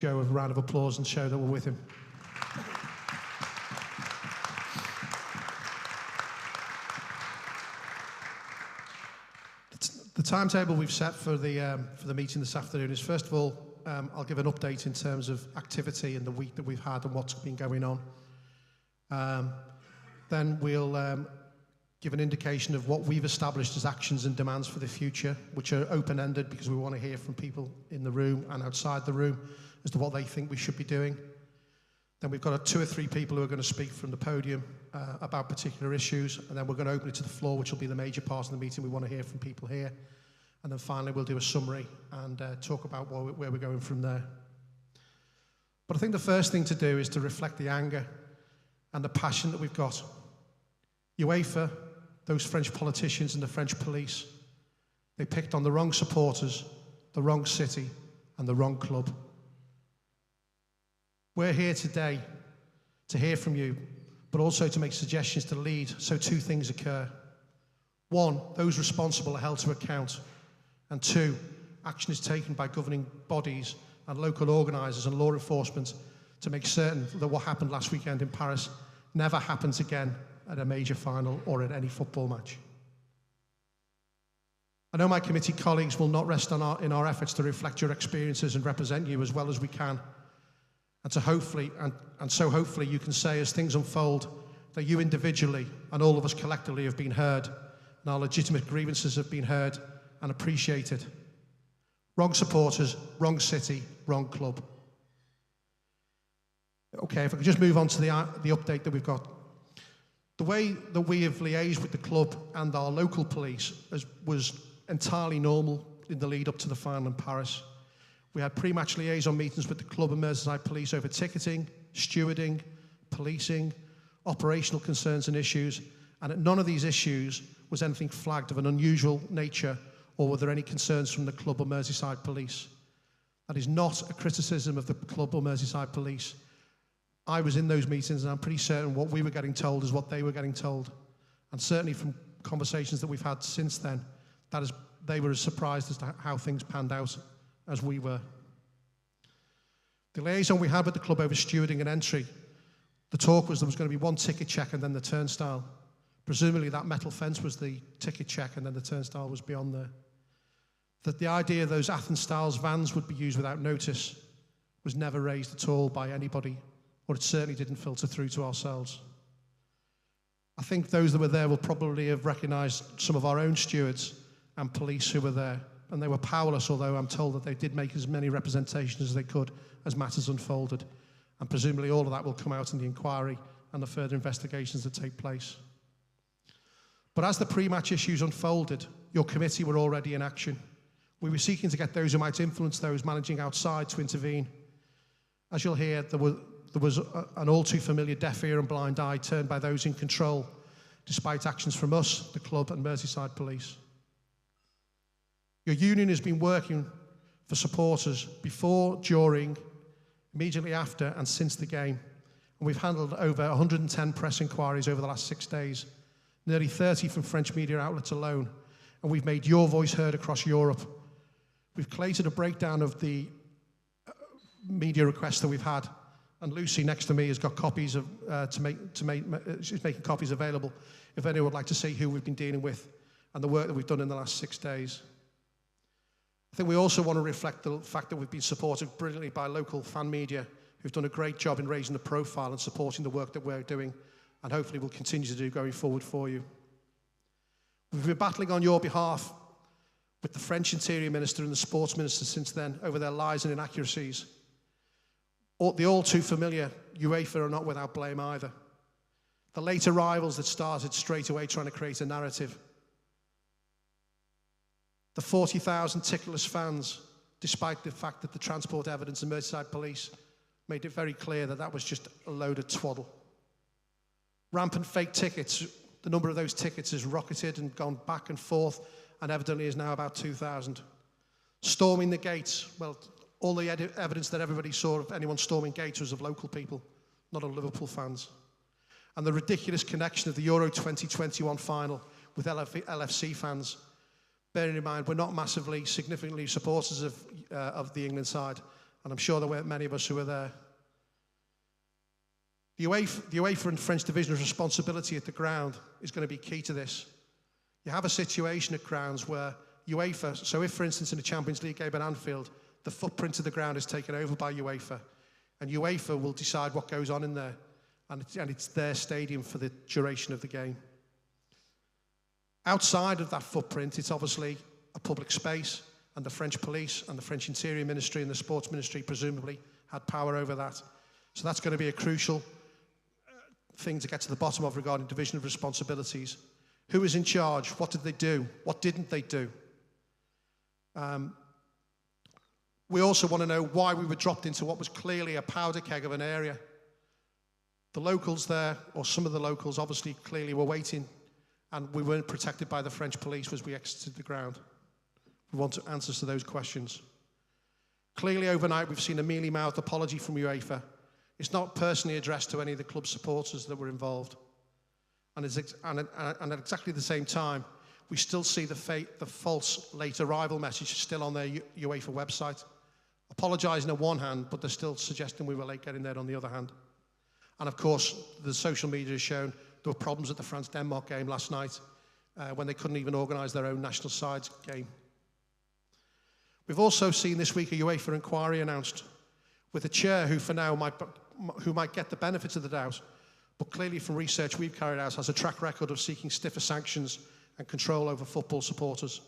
Joe a round of applause and show that we're with him. The timetable we've set for the meeting this afternoon is, first of all, I'll give an update in terms of activity in the week that we've had and what's been going on. Then we'll give an indication of what we've established as actions and demands for the future, which are open-ended because we want to hear from people in the room and outside the room as to what they think we should be doing. Then we've got 2 or 3 people who are going to speak from the podium about particular issues, and then we're going to open it to the floor, which will be the major part of the meeting. We want to hear from people here. And then finally, we'll do a summary and talk about where we're going from there. But I think the first thing to do is to reflect the anger and the passion that we've got. UEFA, those French politicians and the French police, they picked on the wrong supporters, the wrong city, and the wrong club. We're here today to hear from you, but also to make suggestions to lead so 2 things occur. 1, those responsible are held to account. And 2, action is taken by governing bodies and local organisers and law enforcement to make certain that what happened last weekend in Paris never happens again at a major final or at any football match. I know my committee colleagues will not rest in our efforts to reflect your experiences and represent you as well as we can, and so hopefully you can say as things unfold that you individually and all of us collectively have been heard and our legitimate grievances have been heard and appreciated. Wrong supporters, wrong city, wrong club. Okay, if I could just move on to the update that we've got. The way that we have liaised with the club and our local police was entirely normal in the lead up to the final in Paris. We had pre-match liaison meetings with the club and Merseyside police over ticketing, stewarding, policing, operational concerns and issues, and at none of these issues was anything flagged of an unusual nature or were there any concerns from the club or Merseyside police. That is not a criticism of the club or Merseyside police. I was in those meetings and I'm pretty certain what we were getting told is what they were getting told. And certainly from conversations that we've had since then, they were as surprised as to how things panned out as we were. The liaison we had with the club over stewarding and entry, the talk was there was going to be 1 ticket check and then the turnstile. Presumably that metal fence was the ticket check and then the turnstile was beyond there. That the idea those Athens-style vans would be used without notice was never raised at all by anybody, or it certainly didn't filter through to ourselves. I think those that were there will probably have recognised some of our own stewards and police who were there, and they were powerless, although I'm told that they did make as many representations as they could as matters unfolded, and presumably all of that will come out in the inquiry and the further investigations that take place. But as the pre-match issues unfolded, your committee were already in action. We were seeking to get those who might influence those managing outside to intervene. As you'll hear, there was an all too familiar deaf ear and blind eye turned by those in control, despite actions from us, the club and Merseyside police. Your union has been working for supporters before, during, immediately after and since the game. And we've handled over 110 press inquiries over the last 6 days, nearly 30 from French media outlets alone, and we've made your voice heard across Europe. We've collated a breakdown of the media requests that we've had, and Lucy next to me has got copies of she's making copies available if anyone would like to see who we've been dealing with and the work that we've done in the last 6 days. I think we also want to reflect the fact that we've been supported brilliantly by local fan media who've done a great job in raising the profile and supporting the work that we're doing, and hopefully will continue to do going forward for you. We've been battling on your behalf with the French Interior Minister and the Sports Minister since then over their lies and inaccuracies. The all too familiar UEFA are not without blame either. The late arrivals that started straight away trying to create a narrative. The 40,000 ticketless fans, despite the fact that the transport evidence and Merseyside police made it very clear that that was just a load of twaddle. Rampant fake tickets, the number of those tickets has rocketed and gone back and forth and evidently is now about 2,000. Storming the gates, well, all the evidence that everybody saw of anyone storming gates was of local people, not of Liverpool fans. And the ridiculous connection of the Euro 2021 final with LFC fans. Bearing in mind, we're not massively, significantly supporters of the England side, and I'm sure there weren't many of us who were there. The UEFA and French division of responsibility at the ground is going to be key to this. You have a situation at grounds where UEFA, so if, for instance, in a Champions League game at Anfield, the footprint of the ground is taken over by UEFA, and UEFA will decide what goes on in there, and it's their stadium for the duration of the game. Outside of that footprint, it's obviously a public space, and the French police and the French Interior Ministry and the Sports Ministry presumably had power over that. So that's going to be a crucial thing to get to the bottom of regarding division of responsibilities. Who is in charge? What did they do? What didn't they do? We also want to know why we were dropped into what was clearly a powder keg of an area. The locals there, or some of the locals, obviously clearly were waiting, and we weren't protected by the French police as we exited the ground. We want answers to those questions. Clearly overnight we've seen a mealy-mouthed apology from UEFA. It's not personally addressed to any of the club supporters that were involved. And at exactly the same time, we still see the false late arrival message still on their UEFA website. Apologising on one hand, but they're still suggesting we were late getting there on the other hand. And of course, the social media has shown there were problems at the France-Denmark game last night when they couldn't even organise their own national sides game. We've also seen this week a UEFA inquiry announced with a chair who for now might get the benefit of the doubt, but clearly from research we've carried out has a track record of seeking stiffer sanctions and control over football supporters.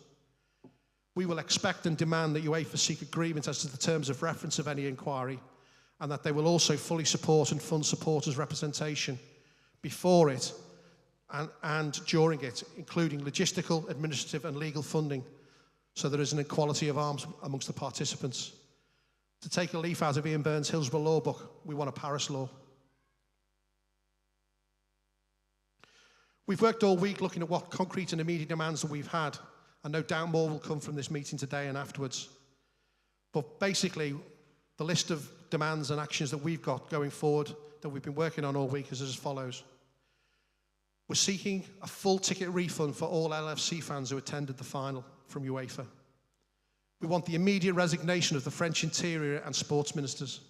We will expect and demand that UEFA seek agreement as to the terms of reference of any inquiry, and that they will also fully support and fund supporters' representation before it and during it, including logistical, administrative and legal funding, so there is an equality of arms amongst the participants. To take a leaf out of Ian Burns' Hillsborough Law Book, we want a Paris law. We've worked all week looking at what concrete and immediate demands that we've had, and no doubt more will come from this meeting today and afterwards. But basically, the list of demands and actions that we've got going forward that we've been working on all week is as follows. We're seeking a full ticket refund for all LFC fans who attended the final from UEFA. We want the immediate resignation of the French Interior and Sports Ministers.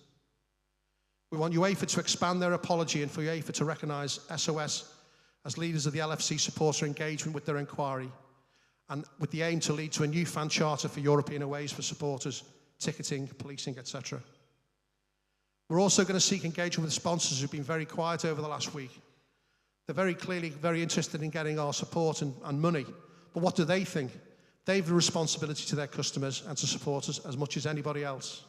We want UEFA to expand their apology and for UEFA to recognise SOS as leaders of the LFC supporter engagement with their inquiry, and with the aim to lead to a new fan charter for European aways for supporters, ticketing, policing, etc. We're also going to seek engagement with sponsors who've been very quiet over the last week. They're very clearly very interested in getting our support and money, but what do they think? They have a responsibility to their customers and to supporters as much as anybody else.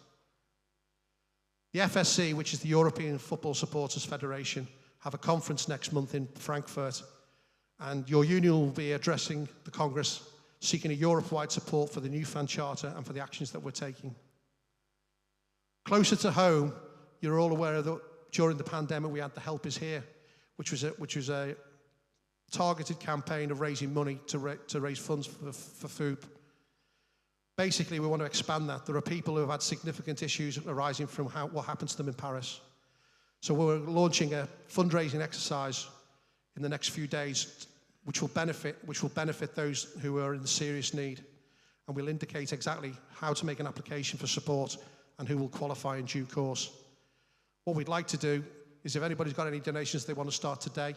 The FSC, which is the European Football Supporters Federation, have a conference next month in Frankfurt, and your union will be addressing the Congress, seeking a Europe-wide support for the new fan charter and for the actions that we're taking. Closer to home, you're all aware that during the pandemic we had the Help Is Here, which was a targeted campaign of raising money to raise funds for food. Basically, we want to expand that. There are people who have had significant issues arising from what happened to them in Paris. So we're launching a fundraising exercise in the next few days, which will benefit those who are in serious need, and we'll indicate exactly how to make an application for support and who will qualify in due course. What we'd like to do is, if anybody's got any donations they want to start today,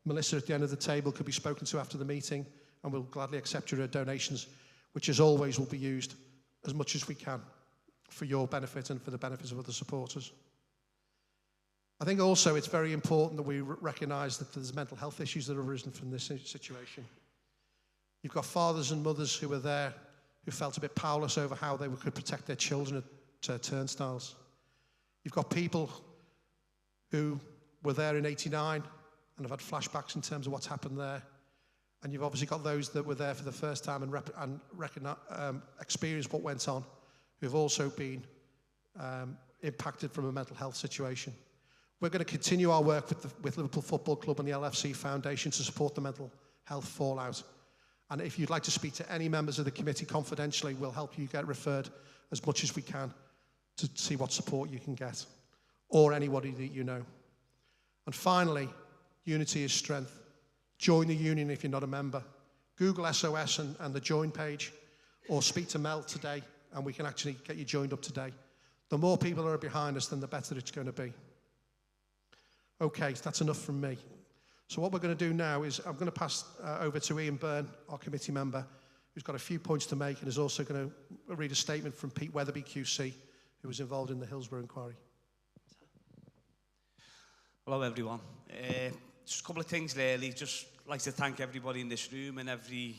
Melissa at the end of the table could be spoken to after the meeting, and we'll gladly accept your donations, which as always will be used as much as we can for your benefit and for the benefits of other supporters. I think also it's very important that we recognise that there's mental health issues that have arisen from this situation. You've got fathers and mothers who were there who felt a bit powerless over how they could protect their children at turnstiles. You've got people who were there in '89 and have had flashbacks in terms of what's happened there. And you've obviously got those that were there for the first time and experienced what went on, who have also been impacted from a mental health situation. We're going to continue our work with Liverpool Football Club and the LFC Foundation to support the mental health fallout. And if you'd like to speak to any members of the committee confidentially, we'll help you get referred as much as we can to see what support you can get, or anybody that you know. And finally, unity is strength. Join the union if you're not a member. Google SOS and the join page, or speak to Mel today, and we can actually get you joined up today. The more people that are behind us, then the better it's going to be. Okay, so that's enough from me. So what we're going to do now is I'm going to pass over to Ian Byrne, our committee member, who's got a few points to make and is also going to read a statement from Pete Weatherby QC, who was involved in the Hillsborough inquiry. Hello everyone. Just a couple of things really. Just like to thank everybody in this room and every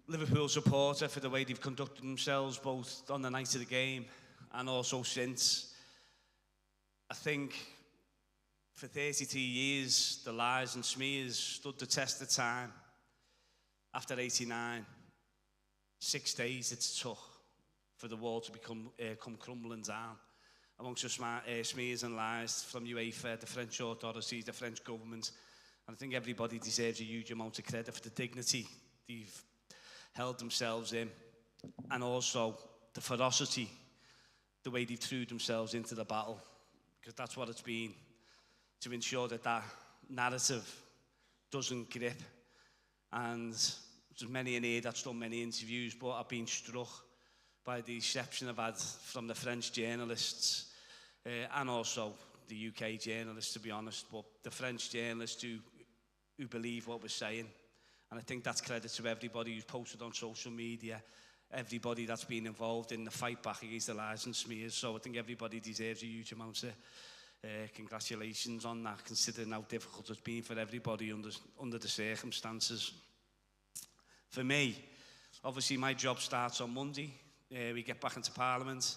Liverpool supporter for the way they've conducted themselves both on the night of the game and also since. I think for 32 years the lies and smears stood the test of time. After 89, 6 days it took for the wall to come crumbling down amongst the smears and lies from UEFA, the French authorities, the French government. And I think everybody deserves a huge amount of credit for the dignity they've held themselves in, and also the ferocity, the way they've threw themselves into the battle, because that's what it's been, to ensure that that narrative doesn't grip. And there's many in here that's done many interviews, but I've been struck by the reception I've had from the French journalists and also the UK journalists, to be honest, but the French journalists who believe what we're saying. And I think that's credit to everybody who's posted on social media, everybody that's been involved in the fight back against the lies and smears. So I think everybody deserves a huge amount of congratulations on that, considering how difficult it's been for everybody under the circumstances. For me, obviously my job starts on Monday. We get back into Parliament.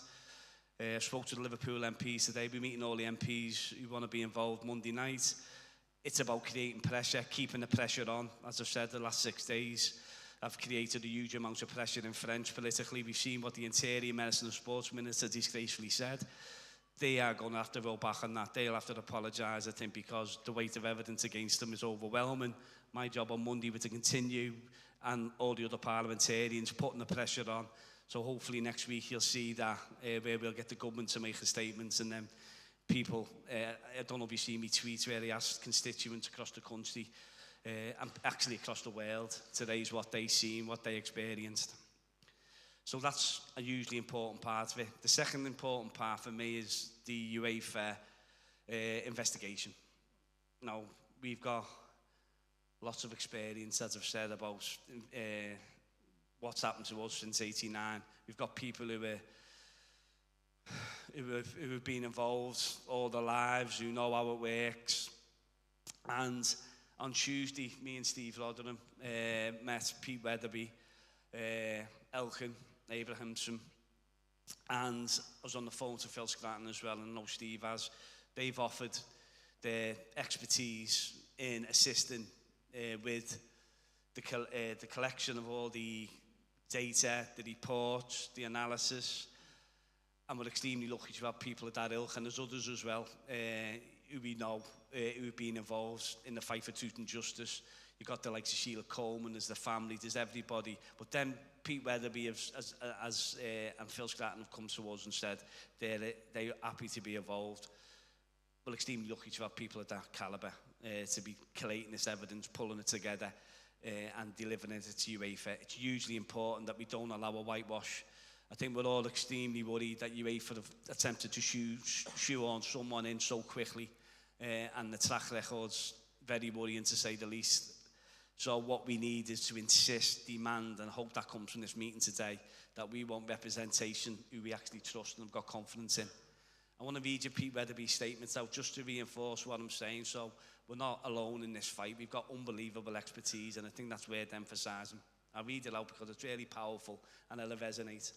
I spoke to the Liverpool MPs today. We're meeting all the MPs who want to be involved Monday night. It's about creating pressure, keeping the pressure on. As I've said, the last 6 days, I've created a huge amount of pressure in French politically. We've seen what the Interior Medicine and Sports Minister disgracefully said. They are going to have to roll back on that. They'll have to apologise, I think, because the weight of evidence against them is overwhelming. My job on Monday was to continue, and all the other parliamentarians putting the pressure on. So hopefully next week you'll see that where we'll get the government to make a statement, and then people, I don't know if you see me tweets where they asked constituents across the country and actually across the world, today's what they seen, what they experienced. So that's a hugely important part of it. The second important part for me is the UEFA investigation. Now, we've got lots of experience, as I've said, about what's happened to us since '89. We've got people who have been involved all their lives, who know how it works. And on Tuesday, me and Steve Rotherham met Pete Weatherby, Elkin, Abrahamson, and I was on the phone to Phil Scranton as well, and I know Steve has. They've offered their expertise in assisting with the collection of all the data, the reports, the analysis, and we're extremely lucky to have people at that ilk, and there's others as well who we know who've been involved in the fight for truth and justice. You've got the likes of Sheila Coleman, there's the family, there's everybody, but then Pete Weatherby and Phil Scranton have come to us and said they're happy to be involved. We're extremely lucky to have people at that calibre to be collating this evidence, pulling it together, and delivering it to UEFA. It's hugely important that we don't allow a whitewash. I think we're all extremely worried that UEFA have attempted to shoe on someone in so quickly, and the track record's very worrying, to say the least. So what we need is to insist, demand, and hope that comes from this meeting today, that we want representation who we actually trust and have got confidence in. I want to read you Pete Weatherby's statements out just to reinforce what I'm saying. So we're not alone in this fight. We've got unbelievable expertise, and I think that's worth emphasising. I'll read it out because it's really powerful and it'll resonate.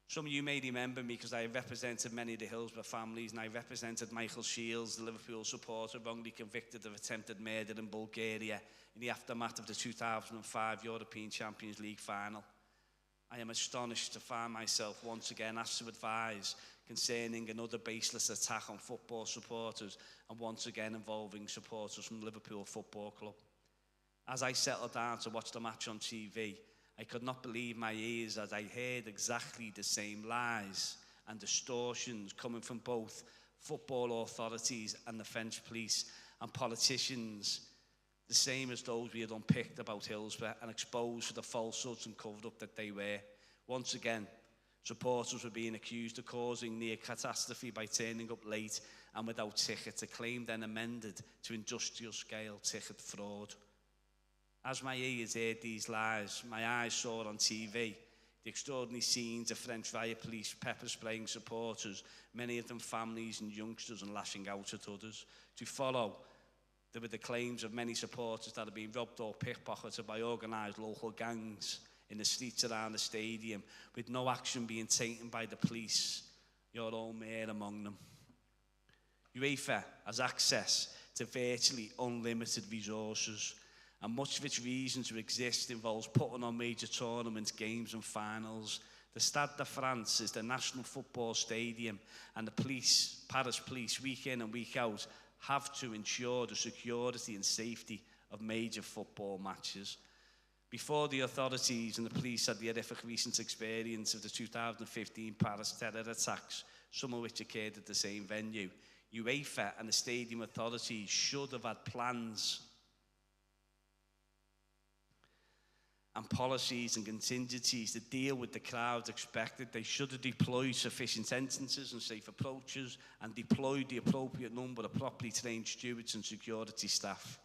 Some of you may remember me because I represented many of the Hillsborough families, and I represented Michael Shields, the Liverpool supporter, wrongly convicted of attempted murder in Bulgaria in the aftermath of the 2005 European Champions League final. I am astonished to find myself once again asked to advise concerning another baseless attack on football supporters, and once again involving supporters from Liverpool Football Club. As I settled down to watch the match on TV, I could not believe my ears as I heard exactly the same lies and distortions coming from both football authorities and the French police and politicians, the same as those we had unpicked about Hillsborough and exposed for the falsehoods and covered up that they were. Once again, Supporters were being accused of causing near catastrophe by turning up late and without tickets, a claim then amended to industrial scale ticket fraud. As my ears heard these lies, my eyes saw on TV the extraordinary scenes of French riot police pepper spraying supporters, many of them families and youngsters, and lashing out at others. To follow, there were the claims of many supporters that had been robbed or pickpocketed by organised local gangs in the streets around the stadium, with no action being taken by the police, your own mayor among them. UEFA has access to virtually unlimited resources, and much of its reason to exist involves putting on major tournaments, games and finals. The Stade de France is the national football stadium, and the police, Paris police, week in and week out, have to ensure the security and safety of major football matches. Before the authorities and the police had the horrific recent experience of the 2015 Paris terror attacks, some of which occurred at the same venue, UEFA and the stadium authorities should have had plans and policies and contingencies to deal with the crowds expected. They should have deployed sufficient entrances and safe approaches and deployed the appropriate number of properly trained stewards and security staff.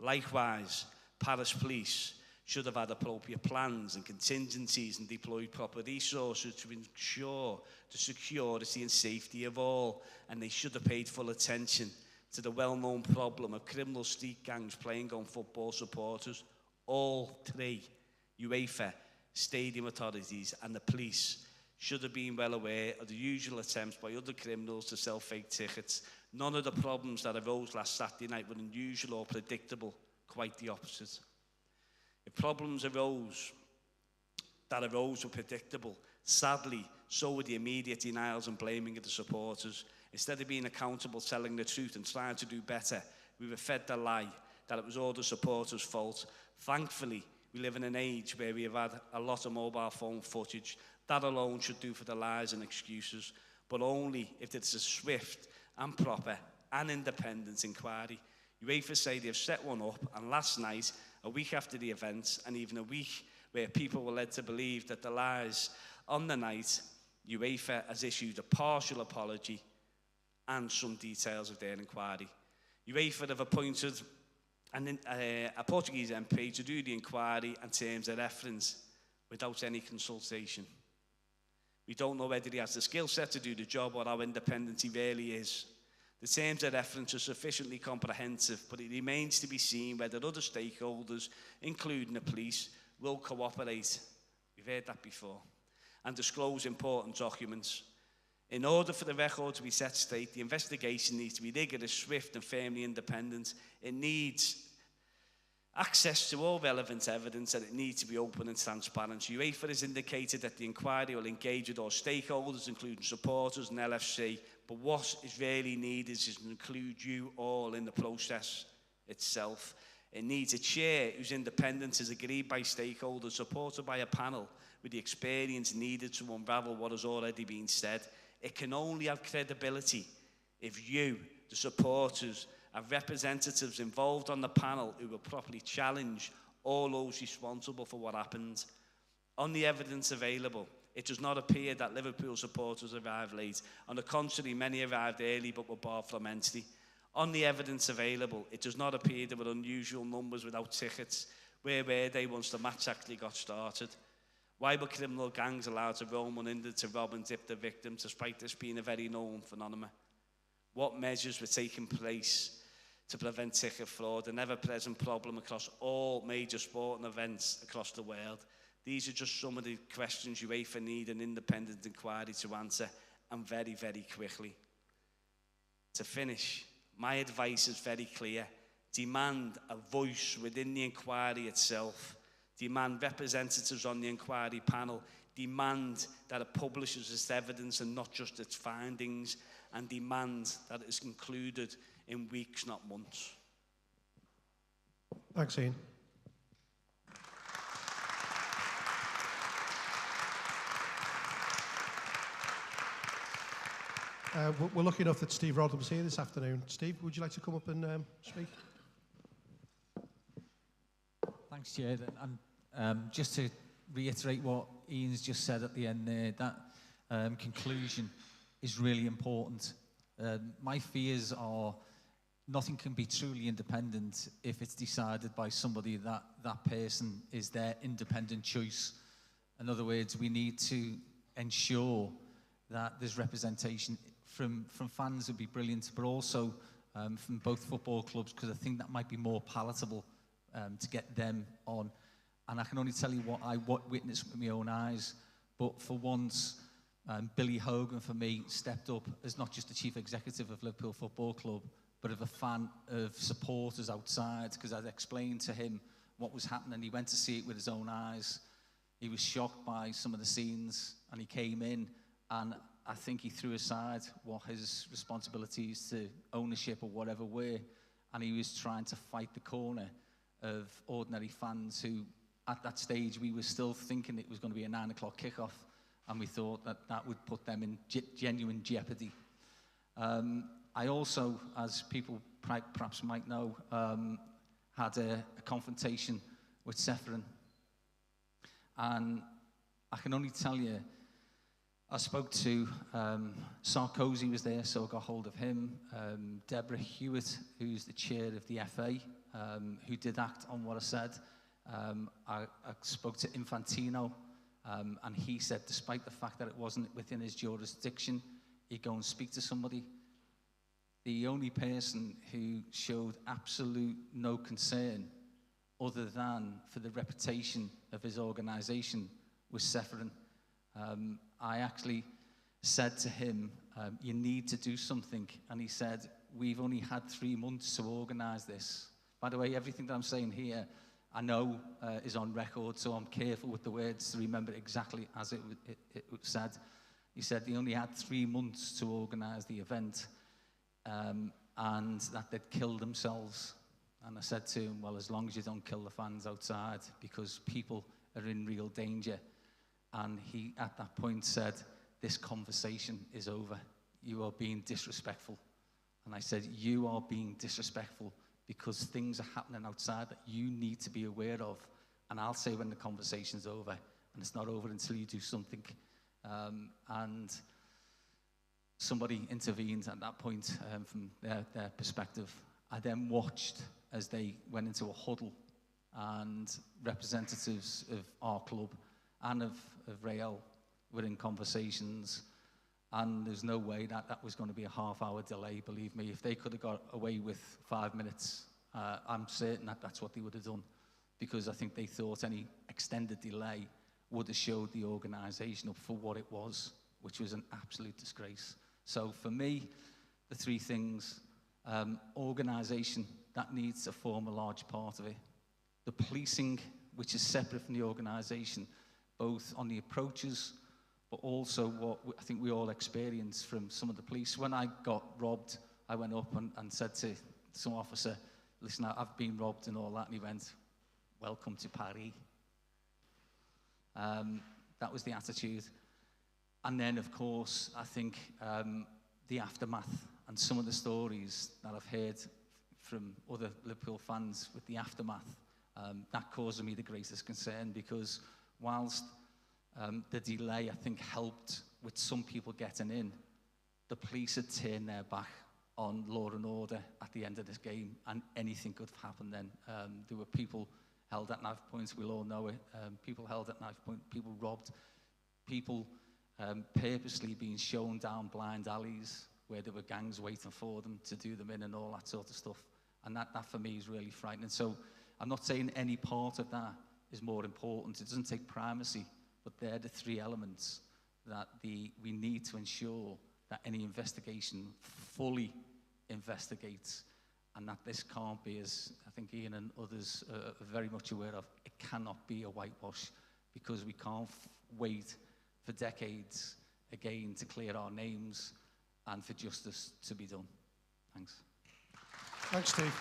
Likewise, Paris police should have had appropriate plans and contingencies and deployed proper resources to ensure the security and safety of all, and they should have paid full attention to the well-known problem of criminal street gangs playing on football supporters. All three, UEFA, stadium authorities and the police, should have been well aware of the usual attempts by other criminals to sell fake tickets. None of the problems that arose last Saturday night were unusual or predictable, quite the opposite. If problems arose were predictable, sadly, so were the immediate denials and blaming of the supporters. Instead of being accountable, telling the truth and trying to do better, we were fed the lie that it was all the supporters' fault. Thankfully, we live in an age where we have had a lot of mobile phone footage. That alone should do for the lies and excuses, but only if it's a swift and proper and independent inquiry. UEFA say they've set one up, and last night, a week after the events, and even a week where people were led to believe that the lies on the night, UEFA has issued a partial apology and some details of their inquiry. UEFA have appointed a Portuguese MP to do the inquiry and terms of reference without any consultation. We don't know whether he has the skill set to do the job or how independent he really is. The terms of reference are sufficiently comprehensive, but it remains to be seen whether other stakeholders, including the police, will cooperate. We've heard that before. And disclose important documents. In order for the record to be set straight, the investigation needs to be rigorous, swift and firmly independent. It needs access to all relevant evidence, and it needs to be open and transparent. UEFA has indicated that the inquiry will engage with all stakeholders, including supporters and LFC, but what is really needed is to include you all in the process itself. It needs a chair whose independence is agreed by stakeholders, supported by a panel with the experience needed to unravel what has already been said. It can only have credibility if you, the supporters, have representatives involved on the panel who will properly challenge all those responsible for what happened. On the evidence available, it does not appear that Liverpool supporters arrived late. On the contrary, many arrived early but were barred from entry. On the evidence available, it does not appear there were unusual numbers without tickets. Where were they once the match actually got started? Why were criminal gangs allowed to roam unhindered to rob and dip the victims, despite this being a very known phenomenon? What measures were taking place to prevent ticket fraud, an ever-present problem across all major sporting events across the world? These are just some of the questions UEFA need an independent inquiry to answer, and very, very quickly. To finish, my advice is very clear. Demand a voice within the inquiry itself. Demand representatives on the inquiry panel. Demand that it publishes its evidence and not just its findings. And demand that it is concluded in weeks, not months. Thanks, Ian. We're lucky enough that Steve Rodham was here this afternoon. Steve, would you like to come up and speak? Thanks, Chair. And just to reiterate what Ian's just said at the end there, that conclusion is really important. My fears are nothing can be truly independent if it's decided by somebody that that person is their independent choice. In other words, we need to ensure that there's representation from fans would be brilliant, but also from both football clubs, because I think that might be more palatable to get them on. And I can only tell you what I witnessed with my own eyes, but for once, Billy Hogan, for me, stepped up as not just the chief executive of Liverpool Football Club, but of a fan of supporters outside, because I'd explained to him what was happening. He went to see it with his own eyes. He was shocked by some of the scenes, and he came in, and I think he threw aside what his responsibilities to ownership or whatever were, and he was trying to fight the corner of ordinary fans who, at that stage, we were still thinking it was going to be a 9 o'clock kickoff, and we thought that that would put them in genuine jeopardy. I also, as people perhaps might know, had a confrontation with Seferin. And I can only tell you, I spoke to Sarkozy was there, so I got hold of him. Deborah Hewitt, who's the chair of the FA, who did act on what I said. I spoke to Infantino, and he said, despite the fact that it wasn't within his jurisdiction, he'd go and speak to somebody. The only person who showed absolute no concern other than for the reputation of his organisation was Seferin. I actually said to him, you need to do something. And he said, we've only had 3 months to organise this. By the way, everything that I'm saying here, I know is on record, so I'm careful with the words to remember exactly as it was said. He said they only had 3 months to organise the event, and that they'd kill themselves. And I said to him, well, as long as you don't kill the fans outside, because people are in real danger. And he, at that point, said, this conversation is over. You are being disrespectful. And I said, you are being disrespectful because things are happening outside that you need to be aware of. And I'll say when the conversation's over, and it's not over until you do something. And somebody intervened at that point from their perspective. I then watched as they went into a huddle, and representatives of our club and of Real were in conversations, and there's no way that that was going to be a half-hour delay, believe me. If they could have got away with 5 minutes, I'm certain that that's what they would have done, because I think they thought any extended delay would have showed the organisation up for what it was, which was an absolute disgrace. So for me, the 3 things, organisation, that needs to form a large part of it. The policing, which is separate from the organisation, both on the approaches, but also what I think we all experienced from some of the police. When I got robbed, I went up and said to some officer, listen, I've been robbed and all that, and he went, welcome to Paris. That was the attitude. And then, of course, I think the aftermath and some of the stories that I've heard from other Liverpool fans with the aftermath, that caused me the greatest concern, because whilst the delay, I think, helped with some people getting in, the police had turned their back on law and order at the end of this game, and anything could have happened then. There were people held at knife points, we'll all know it, people held at knife point, people robbed, people purposely being shown down blind alleys where there were gangs waiting for them to do them in and all that sort of stuff. And that for me is really frightening. So I'm not saying any part of that is more important. It doesn't take primacy, but they're the 3 elements that we need to ensure that any investigation fully investigates, and that this can't be, as I think Ian and others are very much aware of, it cannot be a whitewash, because we can't wait for decades again to clear our names and for justice to be done. Thanks. Thanks, Steve.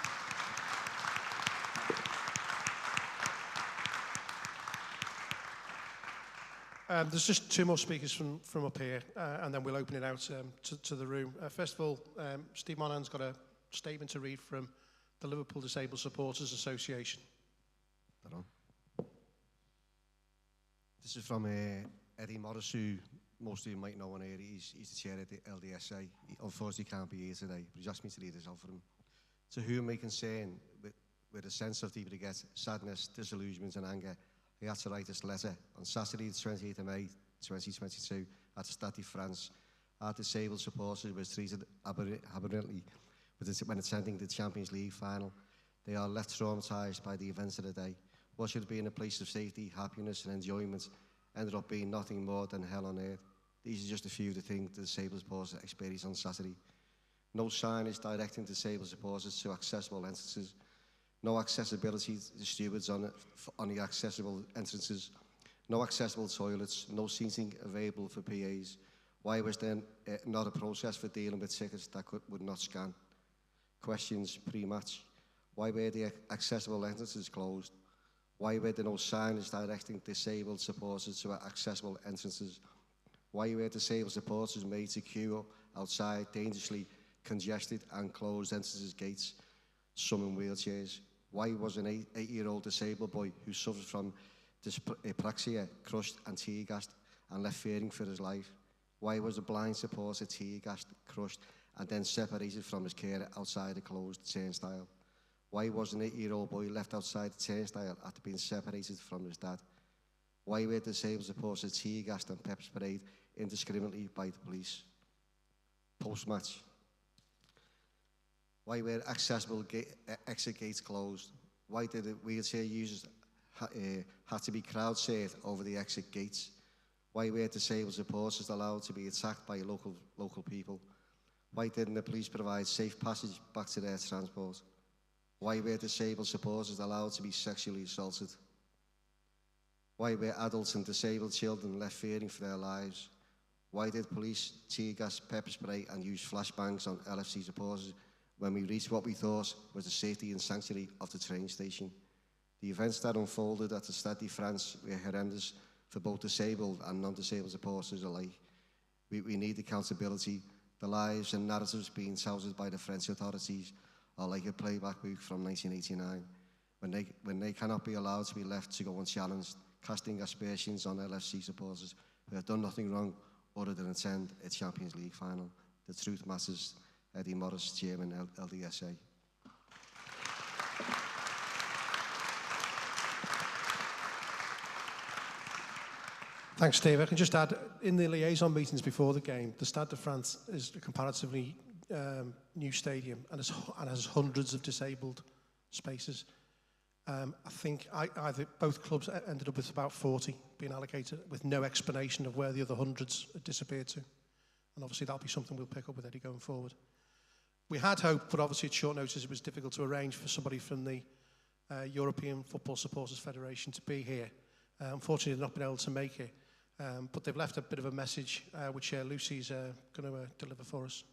There's just 2 more speakers from up here, and then we'll open it out to the room. First of all, Steve Monaghan's got a statement to read from the Liverpool Disabled Supporters Association. That on? This is from Eddie Morris, who most of you might know on here. He's the chair of the LDSA. He unfortunately can't be here today, but he's asked me to read this out for him. To whom may concern, with a sense of deep regret, sadness, disillusionment and anger, he had to write this letter on Saturday, the 28th of May, 2022, at the Stade de France. Our disabled supporters were treated aberrantly when attending the Champions League final. They are left traumatised by the events of the day. What should have been a place of safety, happiness and enjoyment ended up being nothing more than hell on earth. These are just a few of the things the disabled supporters experienced on Saturday. No signage directing disabled supporters to accessible entrances. No accessibility to stewards on the accessible entrances. No accessible toilets. No seating available for PAs. Why was there not a process for dealing with tickets that would not scan? Questions pre-match. Why were the accessible entrances closed? Why were there no signage directing disabled supporters to accessible entrances? Why were disabled supporters made to queue outside dangerously congested and closed entrances gates, some in wheelchairs? Why was an 8-year-old disabled boy who suffered from dyspraxia crushed and tear-gassed and left fearing for his life? Why was a blind supporter tear-gassed, crushed and then separated from his carer outside a closed turnstile? Why was an 8-year-old boy left outside the turnstile after being separated from his dad? Why were disabled supporters tear-gassed and pepper sprayed indiscriminately by the police? Post-match. Why were accessible exit gates closed? Why did the wheelchair users have to be crowd-served over the exit gates? Why were disabled supporters allowed to be attacked by local people? Why didn't the police provide safe passage back to their transport? Why were disabled supporters allowed to be sexually assaulted? Why were adults and disabled children left fearing for their lives? Why did police tear gas, pepper spray and use flashbangs on LFC supporters when we reached what we thought was the safety and sanctuary of the train station? The events that unfolded at the Stade de France were horrendous for both disabled and non-disabled supporters alike. We need accountability. The lies and narratives being touted by the French authorities are like a playback book from 1989, when they cannot be allowed to be left to go unchallenged, casting aspersions on LFC supporters who have done nothing wrong other than attend a Champions League final. The truth matters. Eddie Morris, Chairman, LDSA. Thanks, Steve. I can just add, in the liaison meetings before the game, the Stade de France is a comparatively new stadium and has hundreds of disabled spaces. I think either both clubs ended up with about 40 being allocated with no explanation of where the other hundreds had disappeared to. And obviously that'll be something we'll pick up with Eddie going forward. We had hoped, but obviously at short notice it was difficult to arrange for somebody from the European Football Supporters Federation to be here. Unfortunately, they've not been able to make it. But they've left a bit of a message, which Lucy's going to deliver for us.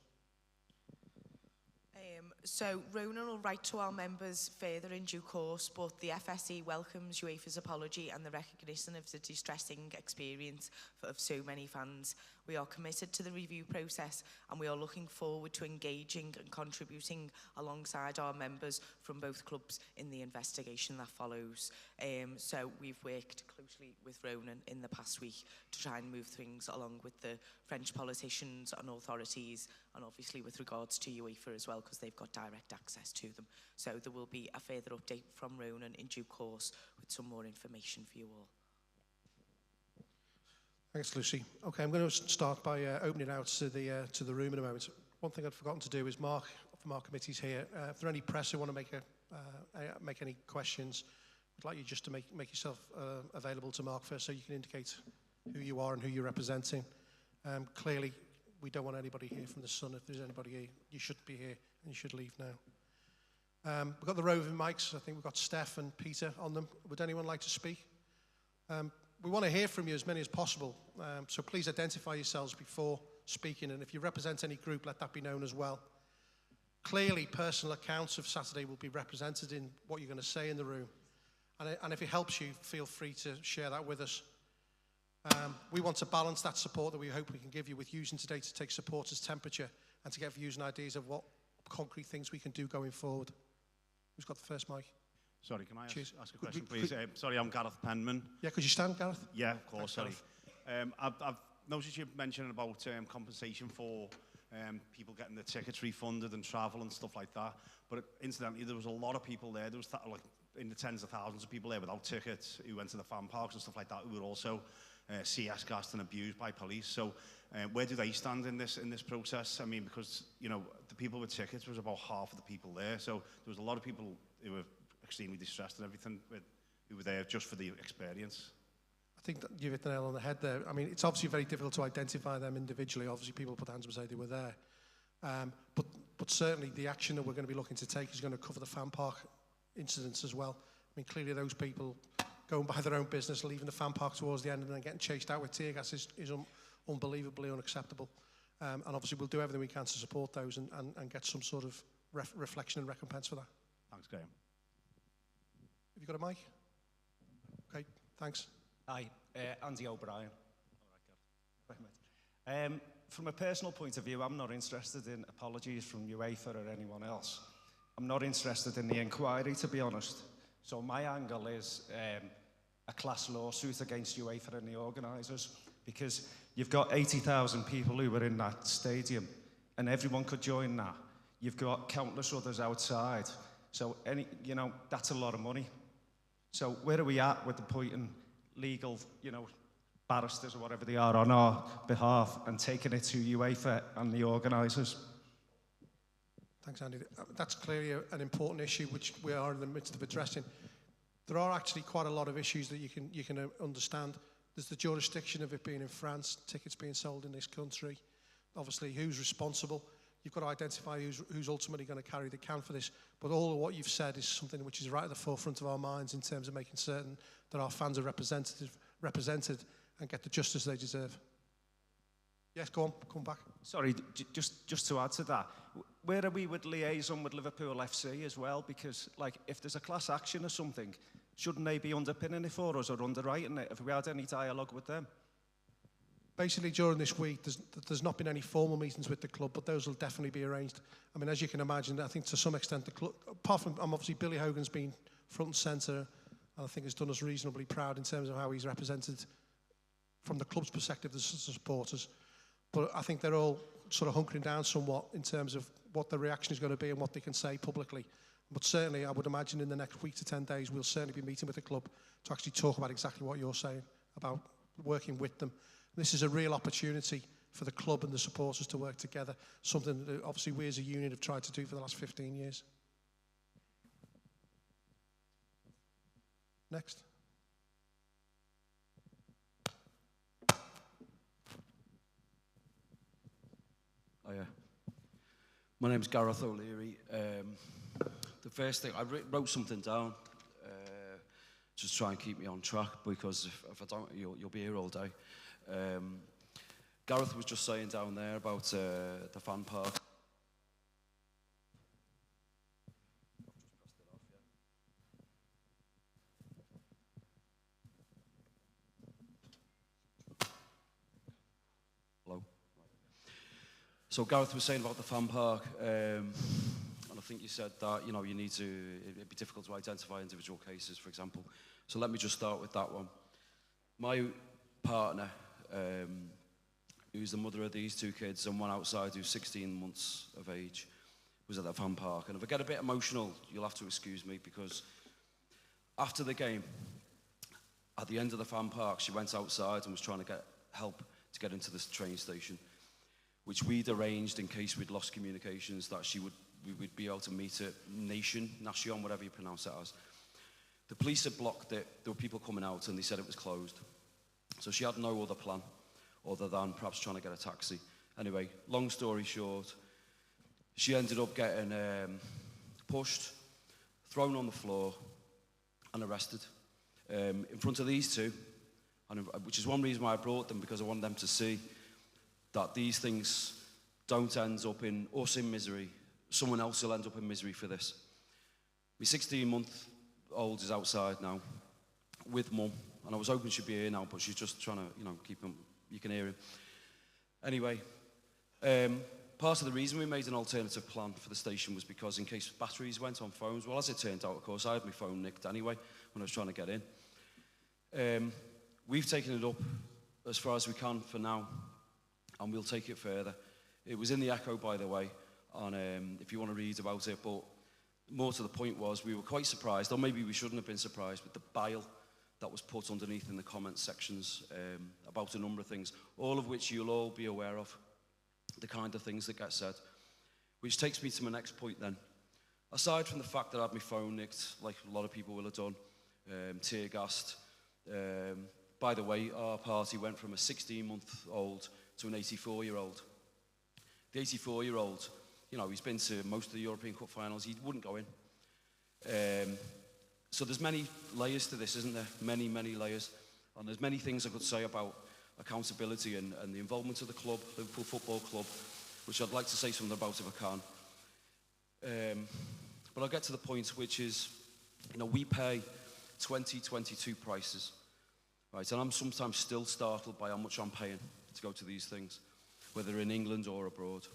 So Ronan will write to our members further in due course, but the FSE welcomes UEFA's apology and the recognition of the distressing experience of so many fans. We are committed to the review process and we are looking forward to engaging and contributing alongside our members from both clubs in the investigation that follows. So we've worked closely with Ronan in the past week to try and move things along with the French politicians and authorities, and obviously with regards to UEFA as well, because they've got direct access to them. So there will be a further update from Ronan in due course with some more information for you all. Thanks, Lucy. Okay, I'm going to start by opening out to the room in a moment. One thing I'd forgotten to do is Mark from our committee's here. If there are any press who want to make any questions, I'd like you just to make yourself available to Mark first, so you can indicate who you are and who you're representing. Clearly, we don't want anybody here from the Sun. If there's anybody here, you should be here and you should leave now. We've got the roving mics. I think we've got Steph and Peter on them. Would anyone like to speak? We want to hear from you as many as possible, so please identify yourselves before speaking, and if you represent any group, let that be known as well. Clearly, personal accounts of Saturday will be represented in what you're going to say in the room, and if it helps you, feel free to share that with us. We want to balance that support that we hope we can give you with using today to take supporters' temperature and to get views and ideas of what concrete things we can do going forward. Who's got the first mic? Sorry, can I Cheers. ask a question, please? Sorry, I'm Gareth Penman. Yeah, could you stand, Gareth? Yeah, of course, sorry. Gareth. I've noticed you mentioning about compensation for people getting their tickets refunded and travel and stuff like that. But incidentally, there was a lot of people there. There was like in the tens of thousands of people there without tickets who went to the fan parks and stuff like that, who were also CS gassed and abused by police. So where do they stand in this process? I mean, because, you know, the people with tickets was about half of the people there. So there was a lot of people who were extremely distressed and everything who were there just for the experience. I think that you've hit the nail on the head there. I mean, it's obviously very difficult to identify them individually. Obviously, people put hands up and say they were there. But certainly the action that we're going to be looking to take is going to cover the fan park incidents as well. I mean, clearly those people going by their own business, leaving the fan park towards the end and then getting chased out with tear gas is unbelievably unacceptable. And obviously we'll do everything we can to support those and get some sort of reflection and recompense for that. Thanks, Graham. Have you got a mic? Okay, thanks. Hi, Andy O'Brien. All right, from a personal point of view, I'm not interested in apologies from UEFA or anyone else. I'm not interested in the inquiry, to be honest. So my angle is a class lawsuit against UEFA and the organisers, because you've got 80,000 people who were in that stadium, and everyone could join that. You've got countless others outside. So, that's a lot of money. So where are we at with appointing legal, barristers or whatever they are on our behalf and taking it to UEFA and the organisers? Thanks, Andy. That's clearly an important issue which we are in the midst of addressing. There are actually quite a lot of issues that you can understand. There's the jurisdiction of it being in France, tickets being sold in this country. Obviously, who's responsible? You've got to identify who's ultimately going to carry the can for this. But all of what you've said is something which is right at the forefront of our minds in terms of making certain that our fans are represented and get the justice they deserve. Yes, go on, come back. Sorry, just to add to that, where are we with liaison with Liverpool FC as well? Because, if there's a class action or something, shouldn't they be underpinning it for us or underwriting it? Have we had any dialogue with them? Basically, during this week, there's not been any formal meetings with the club, but those will definitely be arranged. I mean, as you can imagine, I think to some extent the club, apart from, obviously Billy Hogan's been front and centre, and I think has done us reasonably proud in terms of how he's represented from the club's perspective, the supporters. But I think they're all sort of hunkering down somewhat in terms of what the reaction is going to be and what they can say publicly. But certainly, I would imagine in the next week to 10 days, we'll certainly be meeting with the club to actually talk about exactly what you're saying, about working with them. This is a real opportunity for the club and the supporters to work together, something that obviously we as a union have tried to do for the last 15 years. Next. Hiya. My name's Gareth O'Leary. The first thing, I wrote something down, just try and keep me on track, because if I don't, you'll be here all day. Gareth was just saying down there about the fan park. Hello. So Gareth was saying about the fan park, and I think you said that you need to. It'd be difficult to identify individual cases, for example. So let me just start with that one. My partner, who's the mother of these two kids and one outside who's 16 months of age, was at the fan park. And if I get a bit emotional, you'll have to excuse me, because after the game, at the end of the fan park, she went outside and was trying to get help to get into this train station, which we'd arranged in case we'd lost communications, that we would be able to meet at Nation, whatever you pronounce it as. The police had blocked it. There were people coming out and they said it was closed. So she had no other plan other than perhaps trying to get a taxi. Anyway, long story short, she ended up getting pushed, thrown on the floor and arrested in front of these two, which is one reason why I brought them, because I want them to see that these things don't end up in us in misery. Someone else will end up in misery for this. My 16-month-old is outside now with mum, and I was hoping she'd be here now, but she's just trying to, keep him. You can hear him. Anyway, Part of the reason we made an alternative plan for the station was because in case batteries went on phones, well, as it turned out, of course, I had my phone nicked anyway when I was trying to get in. We've taken it up as far as we can for now, and we'll take it further. It was in the Echo, by the way, and if you want to read about it, but more to the point was we were quite surprised, or maybe we shouldn't have been surprised, with the bile that was put underneath in the comment sections about a number of things, all of which you'll all be aware of, the kind of things that get said. Which takes me to my next point then. Aside from the fact that I had my phone nicked, like a lot of people will have done, tear gassed, by the way, our party went from a 16-month-old to an 84-year-old. The 84-year-old, you know, he's been to most of the European Cup finals, he wouldn't go in. So there's many layers to this, isn't there? Many, many layers. And there's many things I could say about accountability and the involvement of the club, Liverpool Football Club, which I'd like to say something about if I can. But I'll get to the point, which is, you know, we pay 2022 prices, right? And I'm sometimes still startled by how much I'm paying to go to these things, whether in England or abroad.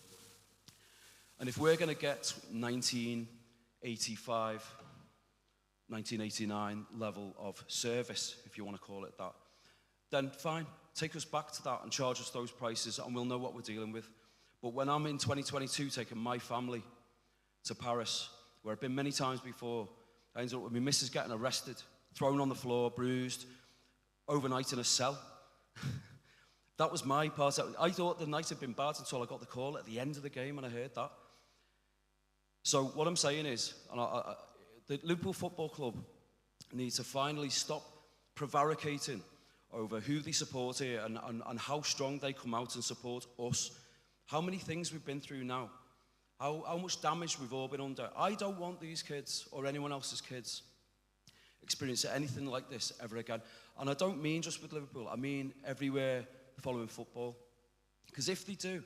And if we're going to get 1985, 1989 level of service, if you want to call it that, then fine, take us back to that and charge us those prices and we'll know what we're dealing with. But when I'm in 2022 taking my family to Paris, where I've been many times before, I ended up with my missus getting arrested, thrown on the floor, bruised, overnight in a cell. That was my part. I thought the night had been bad until I got the call at the end of the game and I heard that. So what I'm saying is, the Liverpool Football Club need to finally stop prevaricating over who they support here and how strong they come out and support us. How many things we've been through now. How much damage we've all been under. I don't want these kids or anyone else's kids experiencing anything like this ever again. And I don't mean just with Liverpool. I mean everywhere following football. Because if they do,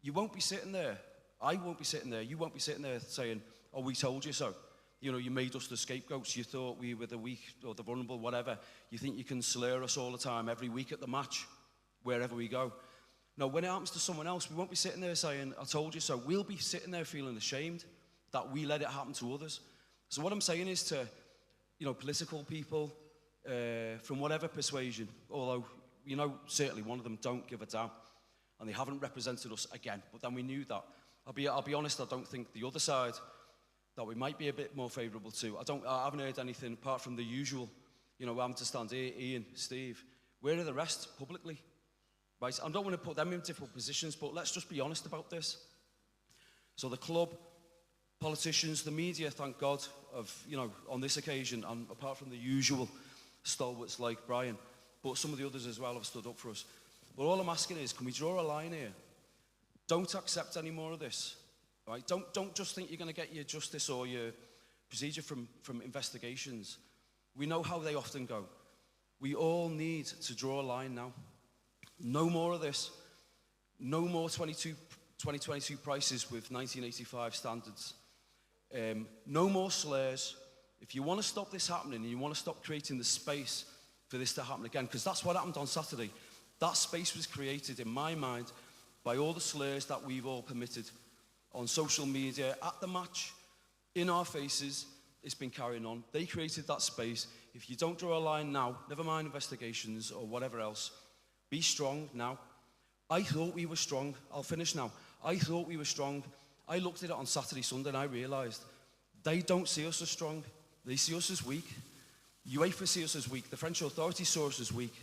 you won't be sitting there. I won't be sitting there. You won't be sitting there saying, oh, we told you so. You know, you made us the scapegoats. You thought we were the weak or the vulnerable, whatever. You think you can slur us all the time, every week at the match, wherever we go. No, when it happens to someone else, we won't be sitting there saying, I told you so. We'll be sitting there feeling ashamed that we let it happen to others. So what I'm saying is to, you know, political people from whatever persuasion, although, you know, certainly one of them don't give a damn, and they haven't represented us again, but then we knew that. I'll be honest, I don't think the other side that we might be a bit more favourable to. I haven't heard anything apart from the usual, you know, I understand Ian, Steve. Where are the rest publicly? Right? I don't want to put them in difficult positions, but let's just be honest about this. So the club, politicians, the media, thank God, you know, on this occasion, and apart from the usual stalwarts like Brian, but some of the others as well have stood up for us. But all I'm asking is, can we draw a line here? Don't accept any more of this. Right? Don't just think you're going to get your justice or your procedure from investigations. We know how they often go. We all need to draw a line now. No more of this. No more 2022 prices with 1985 standards. No more slurs. If you want to stop this happening and you want to stop creating the space for this to happen again, because that's what happened on Saturday. That space was created, in my mind, by all the slurs that we've all permitted on social media, at the match, in our faces. It's been carrying on. They created that space. If you don't draw a line now, never mind investigations or whatever else, be strong now. I thought we were strong. I'll finish now. I thought we were strong. I looked at it on Saturday, Sunday, and I realised they don't see us as strong. They see us as weak. UEFA see us as weak. The French authorities saw us as weak.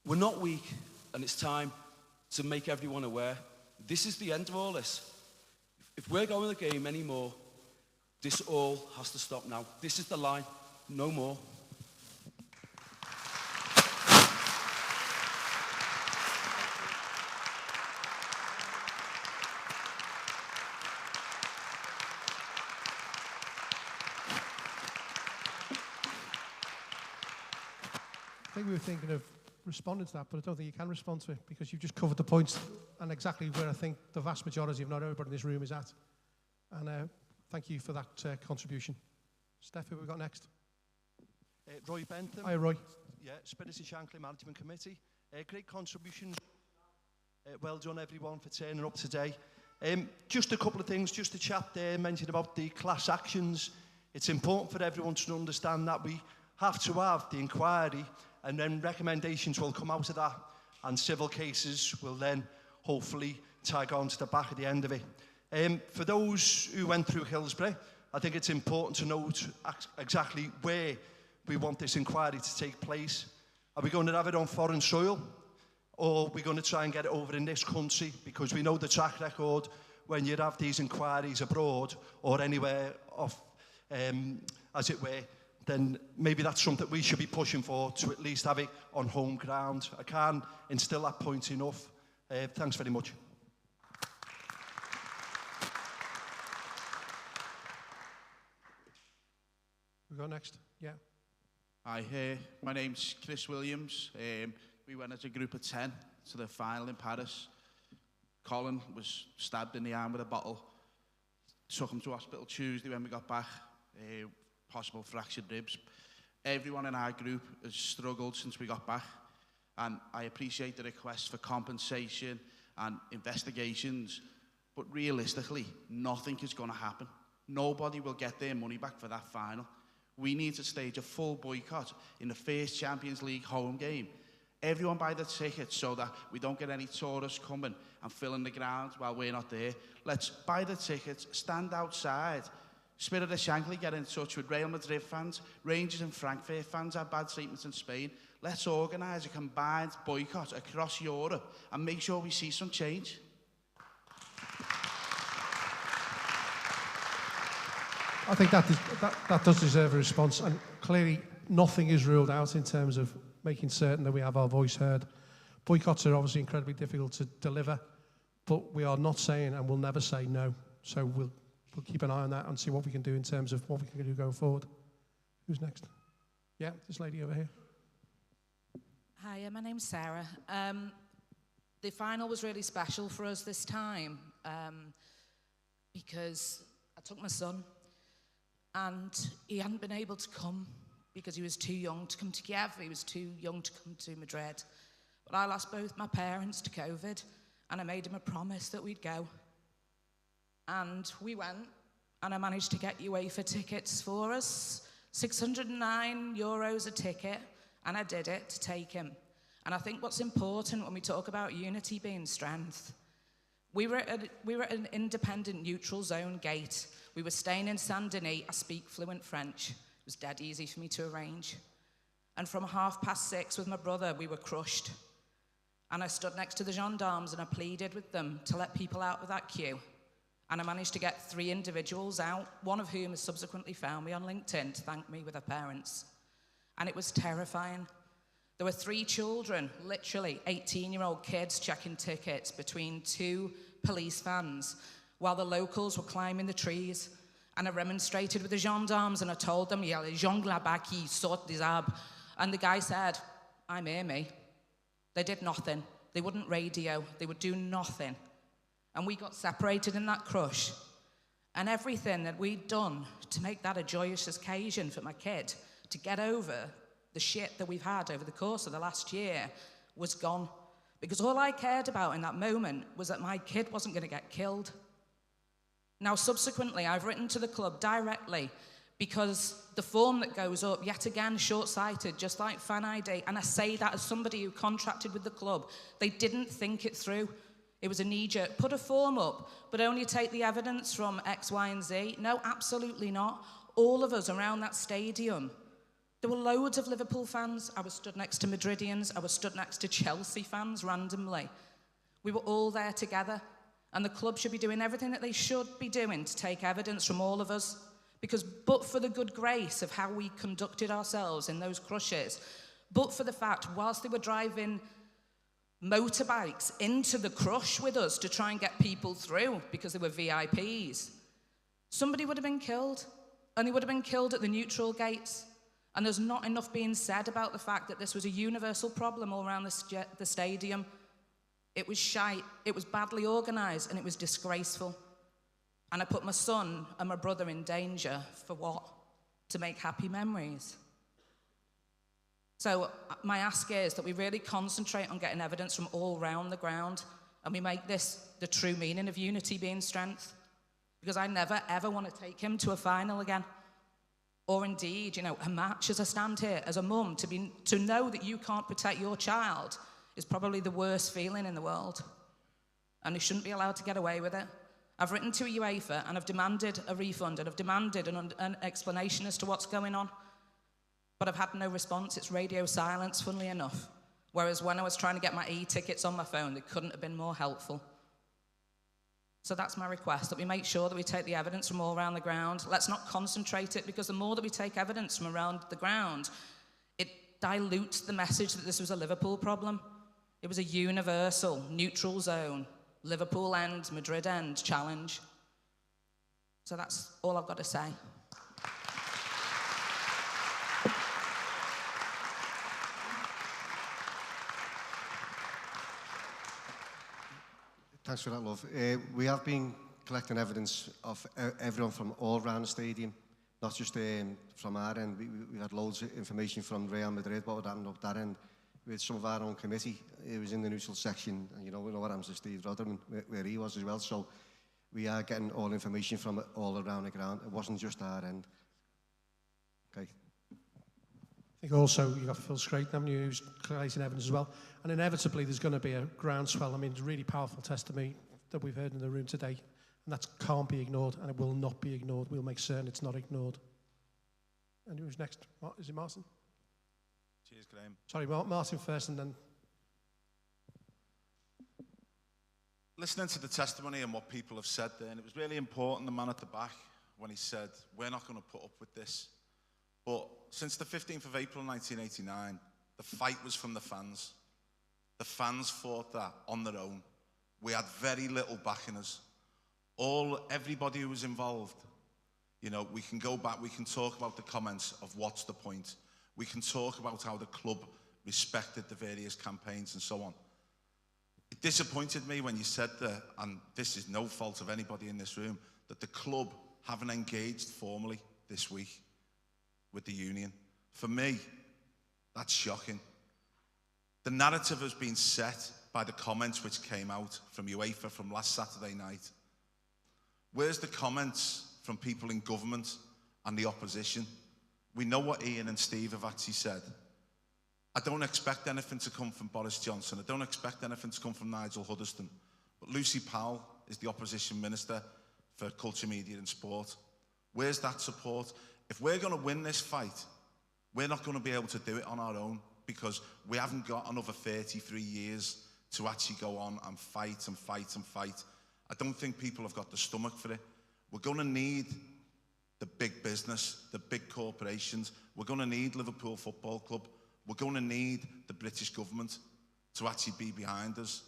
We're not weak, and it's time to make everyone aware. This is the end of all this. If we're going the game anymore, this all has to stop now. This is the line. No more. I think we were thinking of responding to that, but I don't think you can respond to it because you've just covered the points and exactly where I think the vast majority, if not everybody in this room, is at. And thank you for that contribution. Steph, who have we got next? Roy Bentham. Hi, Roy. Yeah, Spirits and Shankly Management Committee. Great contribution. Well done, everyone, for turning up today. Just a couple of things. Just the chap there mentioned about the class actions. It's important for everyone to understand that we have to have the inquiry, and then recommendations will come out of that, and civil cases will then hopefully tag on to the back at the end of it. For those who went through Hillsborough, I think it's important to note exactly where we want this inquiry to take place. Are we going to have it on foreign soil? Or are we going to try and get it over in this country? Because we know the track record when you have these inquiries abroad or anywhere off, as it were, then maybe that's something we should be pushing for, to at least have it on home ground. I can't instill that point enough. Thanks very much. We go next. Yeah. Hi, my name's Chris Williams. We went as a group of 10 to the final in Paris. Colin was stabbed in the arm with a bottle. Took him to hospital Tuesday when we got back. Possible fractured ribs. Everyone in our group has struggled since we got back. And I appreciate the request for compensation and investigations. But realistically, nothing is going to happen. Nobody will get their money back for that final. We need to stage a full boycott in the first Champions League home game. Everyone buy the tickets so that we don't get any tourists coming and filling the ground while we're not there. Let's buy the tickets, stand outside. Spirit of Shankly, get in touch with Real Madrid fans. Rangers and Frankfurt fans have bad treatment in Spain. Let's organise a combined boycott across Europe and make sure we see some change. I think that does deserve a response, and clearly nothing is ruled out in terms of making certain that we have our voice heard. Boycotts are obviously incredibly difficult to deliver, but we are not saying and will never say no. So we'll keep an eye on that and see what we can do in terms of what we can do going forward. Who's next? Yeah, this lady over here. Hi, my name's Sarah. The final was really special for us this time because I took my son and he hadn't been able to come because he was too young to come to Kiev, he was too young to come to Madrid. But I lost both my parents to COVID, and I made him a promise that we'd go. And we went, and I managed to get UEFA tickets for us, €609 a ticket, and I did it to take him. And I think what's important when we talk about unity being strength, we were at an independent neutral zone gate. We were staying in Saint-Denis. I speak fluent French. It was dead easy for me to arrange. And from 6:30 with my brother, we were crushed. And I stood next to the gendarmes and I pleaded with them to let people out of that queue. And I managed to get 3 individuals out, one of whom has subsequently found me on LinkedIn to thank me with their parents. And it was terrifying. There were 3 children, literally 18-year-old kids, checking tickets between 2 police vans while the locals were climbing the trees. And I remonstrated with the gendarmes and I told them, yeah, les gens là-bas qui sortent des arbres. And the guy said, I'm here, me. They did nothing. They wouldn't radio. They would do nothing. And we got separated in that crush. And everything that we'd done to make that a joyous occasion for my kid, to get over the shit that we've had over the course of the last year, was gone. Because all I cared about in that moment was that my kid wasn't going to get killed. Now, subsequently, I've written to the club directly because the form that goes up, yet again, short-sighted, just like Fan ID, and I say that as somebody who contracted with the club, they didn't think it through. It was a knee-jerk. Put a form up, but only take the evidence from X, Y, and Z. No, absolutely not. All of us around that stadium, there were loads of Liverpool fans. I was stood next to Madridians. I was stood next to Chelsea fans randomly. We were all there together. And the club should be doing everything that they should be doing to take evidence from all of us. Because but for the good grace of how we conducted ourselves in those crushes, but for the fact, whilst they were driving motorbikes into the crush with us to try and get people through because they were VIPs, somebody would have been killed. And they would have been killed at the neutral gates. And there's not enough being said about the fact that this was a universal problem all around the stadium. It was shite, it was badly organised, and it was disgraceful. And I put my son and my brother in danger for what? To make happy memories. So my ask is that we really concentrate on getting evidence from all round the ground. and we make this the true meaning of unity being strength. Because I never, ever want to take him to a final again. Or indeed, you know, a match as I stand here as a mum, to know that you can't protect your child is probably the worst feeling in the world. And he shouldn't be allowed to get away with it. I've written to UEFA and I've demanded a refund and I've demanded an explanation as to what's going on. But I've had no response. It's radio silence, funnily enough. Whereas when I was trying to get my e-tickets on my phone, they couldn't have been more helpful. So that's my request, that we make sure that we take the evidence from all around the ground. Let's not concentrate it, because the more that we take evidence from around the ground, it dilutes the message that this was a Liverpool problem. It was a universal, neutral zone, Liverpool end, Madrid end challenge. So that's all I've got to say. Thanks for that, love. We have been collecting evidence of everyone from all around the stadium, not just from our end. We had loads of information from Real Madrid, what happened up that end. With some of our own committee, it was in the neutral section, and you know, we know what happens to Steve Rodderman, where he was as well. So we are getting all information from all around the ground. It wasn't just our end. Okay. I think also you've got Phil Scraton, haven't you, who's collating evidence as well. And inevitably there's going to be a groundswell. I mean, it's a really powerful testimony that we've heard in the room today. And that can't be ignored, and it will not be ignored. We'll make certain it's not ignored. And who's next? Is it Martin? Cheers, Graham. Sorry, Martin first and then... Listening to the testimony and what people have said there, and it was really important, the man at the back, when he said, we're not going to put up with this. But since the 15th of April 1989, the fight was from the fans. The fans fought that on their own. We had very little backing us. Everybody who was involved, you know, we can go back, we can talk about the comments of what's the point. We can talk about how the club respected the various campaigns and so on. It disappointed me when you said that, and this is no fault of anybody in this room, that the club haven't engaged formally this week with the union. For me, that's shocking. The narrative has been set by the comments which came out from UEFA from last Saturday night. Where's the comments from people in government and the opposition? We know what Ian and Steve have actually said. I don't expect anything to come from Boris Johnson. I don't expect anything to come from Nigel Huddleston. But Lucy Powell is the opposition minister for culture, media and sport. Where's that support? If we're going to win this fight, we're not going to be able to do it on our own, because we haven't got another 33 years to actually go on and fight and fight and fight. I don't think people have got the stomach for it. We're going to need the big business, the big corporations. We're going to need Liverpool Football Club. We're going to need the British government to actually be behind us.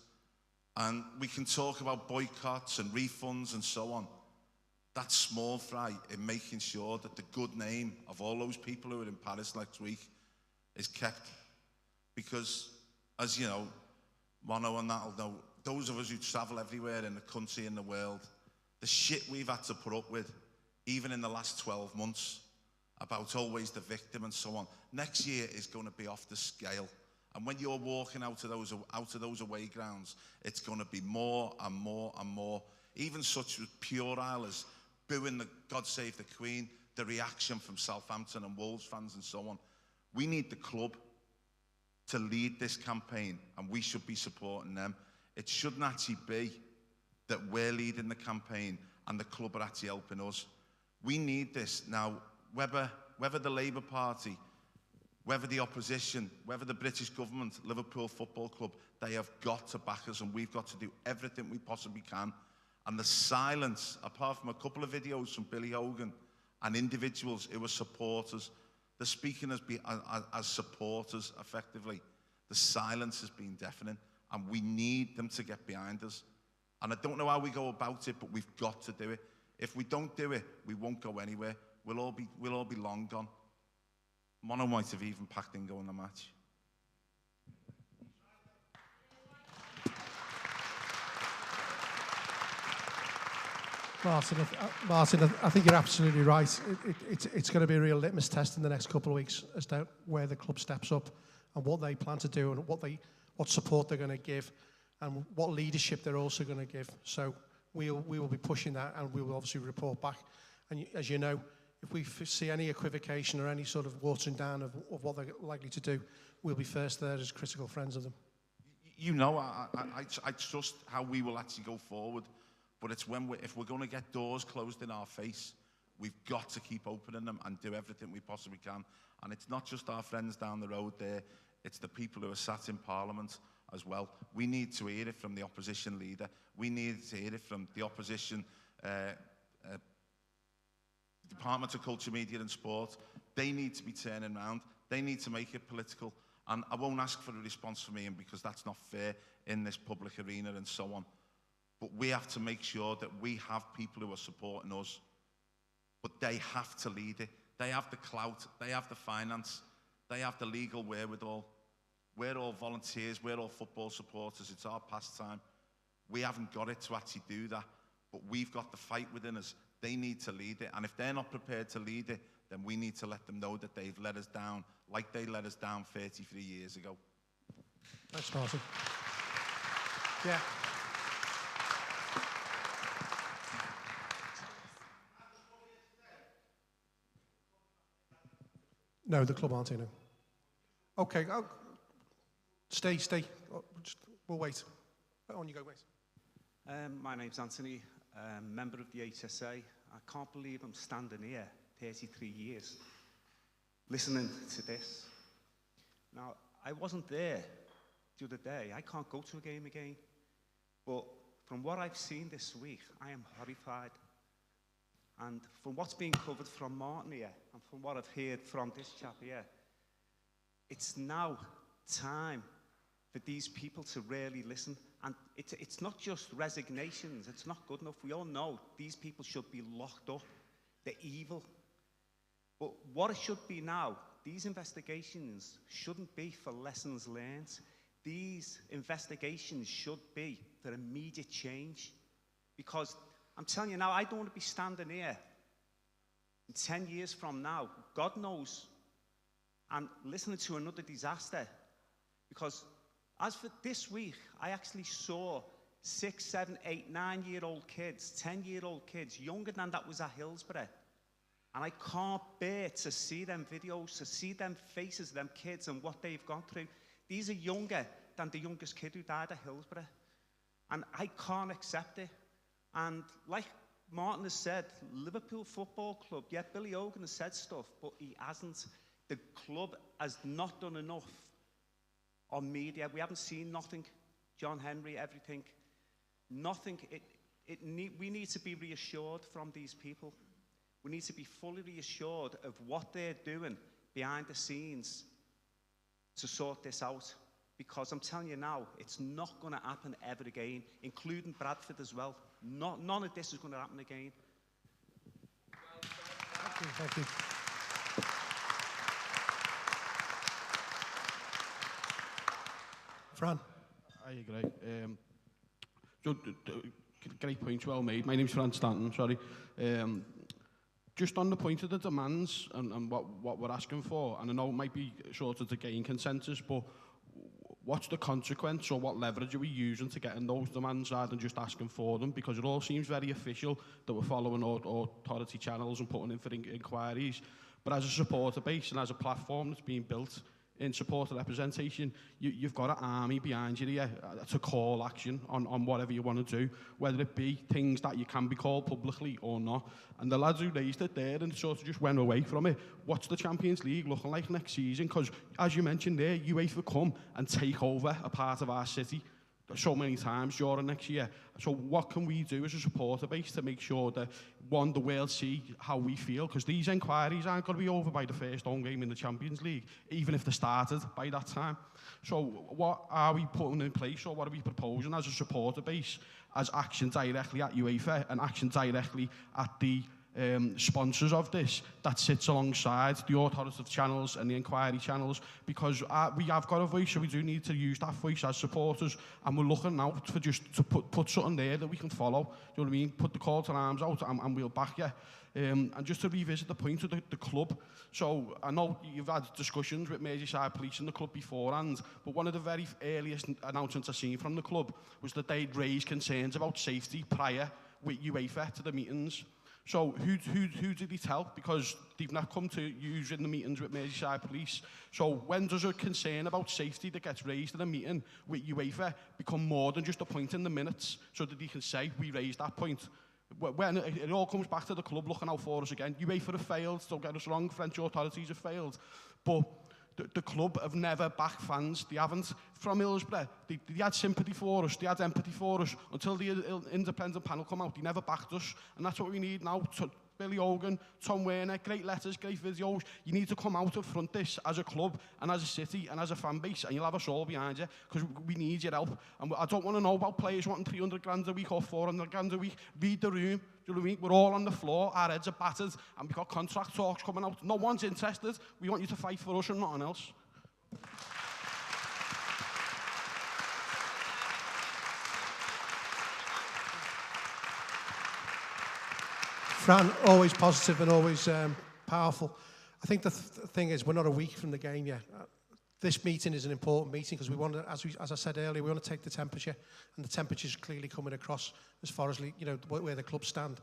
And we can talk about boycotts and refunds and so on. That's small fry in making sure that the good name of all those people who are in Paris next week is kept. Because, as you know, Mono and that'll know, those of us who travel everywhere in the country and the world, the shit we've had to put up with, even in the last 12 months, about always the victim and so on, next year is going to be off the scale. And when you're walking out of those away grounds, it's going to be more and more and more. Even such as puerile as booing the God Save the Queen, the reaction from Southampton and Wolves fans and so on. We need the club to lead this campaign, and we should be supporting them. It shouldn't actually be that we're leading the campaign and the club are actually helping us. We need this. Now, whether the Labour Party, whether the opposition, whether the British government, Liverpool Football Club, they have got to back us, and we've got to do everything we possibly can. And the silence, apart from a couple of videos from Billy Hogan and individuals who were supporters, they're speaking as supporters, effectively. The silence has been deafening, and we need them to get behind us. And I don't know how we go about it, but we've got to do it. If we don't do it, we won't go anywhere. We'll all be long gone. Mono might have even packed in going the match. Martin, I think you're absolutely right. It's going to be a real litmus test in the next couple of weeks as to where the club steps up and what they plan to do and what support they're going to give. and what leadership they're also going to give. So we will be pushing that, and we will obviously report back. And as you know, if we see any equivocation or any sort of watering down of what they're likely to do, we'll be first there as critical friends of them. You know, I trust how we will actually go forward, but it's when if we're going to get doors closed in our face, we've got to keep opening them and do everything we possibly can. And it's not just our friends down the road there, it's the people who are sat in Parliament as well. We need to hear it from the opposition leader. We need to hear it from the opposition Department of Culture, Media and Sport. They need to be turning around. They need to make it political. And I won't ask for a response from Ian because that's not fair in this public arena and so on. But we have to make sure that we have people who are supporting us. But they have to lead it. They have the clout. They have the finance. They have the legal wherewithal. We're all volunteers. We're all football supporters. It's our pastime. We haven't got it to actually do that. But we've got the fight within us. They need to lead it. And if they're not prepared to lead it, then we need to let them know that they've let us down like they let us down 33 years ago. Thanks, Martin. Yeah. No, the club aren't here now. Okay, stay. We'll wait. On you go, mate. My name's Anthony, member of the HSA. I can't believe I'm standing here 33 years listening to this. Now, I wasn't there the other day. I can't go to a game again. But from what I've seen this week, I am horrified. And from what's being covered from Martin here, and from what I've heard from this chap here, it's now time for these people to really listen. And it's not just resignations. It's not good enough. We all know these people should be locked up. They're evil. But what it should be now, these investigations shouldn't be for lessons learned. These investigations should be for immediate change. Because I'm telling you now, I don't want to be standing here in 10 years from now, God knows, and listening to another disaster. Because as for this week, I actually saw 6, 7, 8, 9-year-old kids, 10-year-old kids, younger than that was at Hillsborough. And I can't bear to see them videos, to see them faces, them kids and what they've gone through. These are younger than the youngest kid who died at Hillsborough. And I can't accept it. And like Martin has said, Liverpool Football Club, yeah, Billy Hogan has said stuff, but he hasn't. The club has not done enough on media. We haven't seen nothing. John Henry, everything. Nothing. We need to be reassured from these people. We need to be fully reassured of what they're doing behind the scenes to sort this out. Because I'm telling you now, it's not going to happen ever again, including Bradford as well. None of this is going to happen again. Thank you. Fran. Hi, great. Great point, well made. My name's Fran Stanton, sorry. Just on the point of the demands and what we're asking for, and I know it might be sort of to gain consensus, but what's the consequence, or what leverage are we using to getting those demands rather than just asking for them? Because it all seems very official that we're following authority channels and putting in for inquiries. But as a supporter base and as a platform that's being built in supporter representation, you've got an army behind you here to call action on whatever you want to do, whether it be things that you can be called publicly or not. And the lads who raised it there and sort of just went away from it, what's the Champions League looking like next season? Because as you mentioned there, UEFA come and take over a part of our city so many times during next year. So what can we do as a supporter base to make sure that, one, the world see how we feel? Because these inquiries aren't going to be over by the first home game in the Champions League, even if they started by that time. So what are we putting in place, or what are we proposing as a supporter base as action directly at UEFA and action directly at the sponsors of this that sits alongside the authoritative channels and the inquiry channels, because we have got a voice, so we do need to use that voice as supporters, and we're looking out for just to put something there that we can follow. Do you know what I mean? Put the call to arms out and we'll back you. And just to revisit the point of the club, so I know you've had discussions with Merseyside Police and the club beforehand, but one of the very earliest announcements I seen from the club was that they'd raised concerns about safety prior with UEFA to the meetings. So who did he tell? Because they've not come to use in the meetings with Merseyside Police. So when does a concern about safety that gets raised in a meeting with UEFA become more than just a point in the minutes, so that they can say, we raised that point? When it all comes back to the club looking out for us again. UEFA have failed, don't get us wrong, French authorities have failed. But the club have never backed fans. They haven't. From Hillsborough, they had sympathy for us, they had empathy for us. Until the independent panel come out, they never backed us. And that's what we need now. Billy Hogan, Tom Werner, great letters, great videos. You need to come out and front this as a club and as a city and as a fan base, and you'll have us all behind you, because we need your help. And I don't want to know about players wanting 300 grand a week or 400 grand a week. Read the room. Do you know what I mean? We're all on the floor, our heads are battered, and we've got contract talks coming out. No one's interested. We want you to fight for us and nothing else. Fran, always positive and always powerful. I think the thing is, we're not a week from the game yet. This meeting is an important meeting because we want to, as I said earlier, we want to take the temperature, and the temperature is clearly coming across as far as where the clubs stand.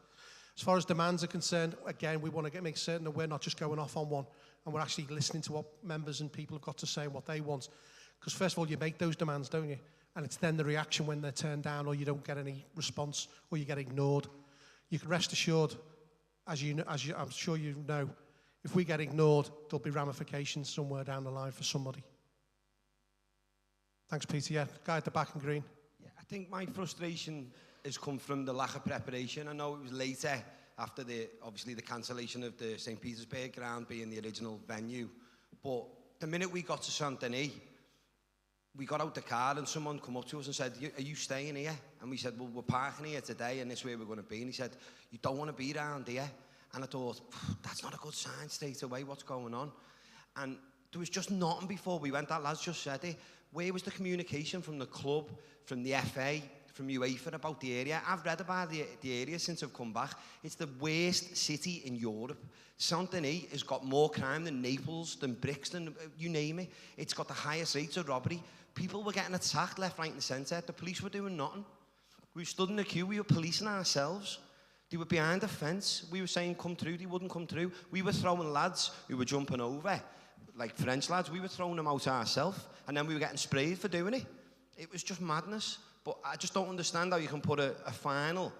As far as demands are concerned, again, we want to make certain that we're not just going off on one, and we're actually listening to what members and people have got to say and what they want. Because first of all, you make those demands, don't you? And it's then the reaction when they're turned down, or you don't get any response, or you get ignored. You can rest assured, I'm sure you know, if we get ignored, there'll be ramifications somewhere down the line for somebody. Thanks, Peter. Yeah, guy at the back in green. Yeah, I think my frustration has come from the lack of preparation. I know it was later, after obviously the cancellation of the St. Petersburg ground being the original venue. But the minute we got to Saint-Denis, we got out the car and someone come up to us and said, are you staying here? And we said, well, we're parking here today and this is where we're going to be. And he said, you don't want to be around here? And I thought, that's not a good sign straight away, what's going on? And there was just nothing before we went. That lad's just said it. Where was the communication from the club, from the FA, from UEFA about the area? I've read about the area since I've come back. It's the worst city in Europe. Saint-Denis has got more crime than Naples, than Brixton, you name it. It's got the highest rates of robbery. People were getting attacked left, right and centre. The police were doing nothing. We stood in the queue, we were policing ourselves. They were behind the fence. We were saying, come through, they wouldn't come through. We were throwing lads who were jumping over, like French lads, we were throwing them out ourselves, and then we were getting sprayed for doing it. It was just madness. But I just don't understand how you can put a final.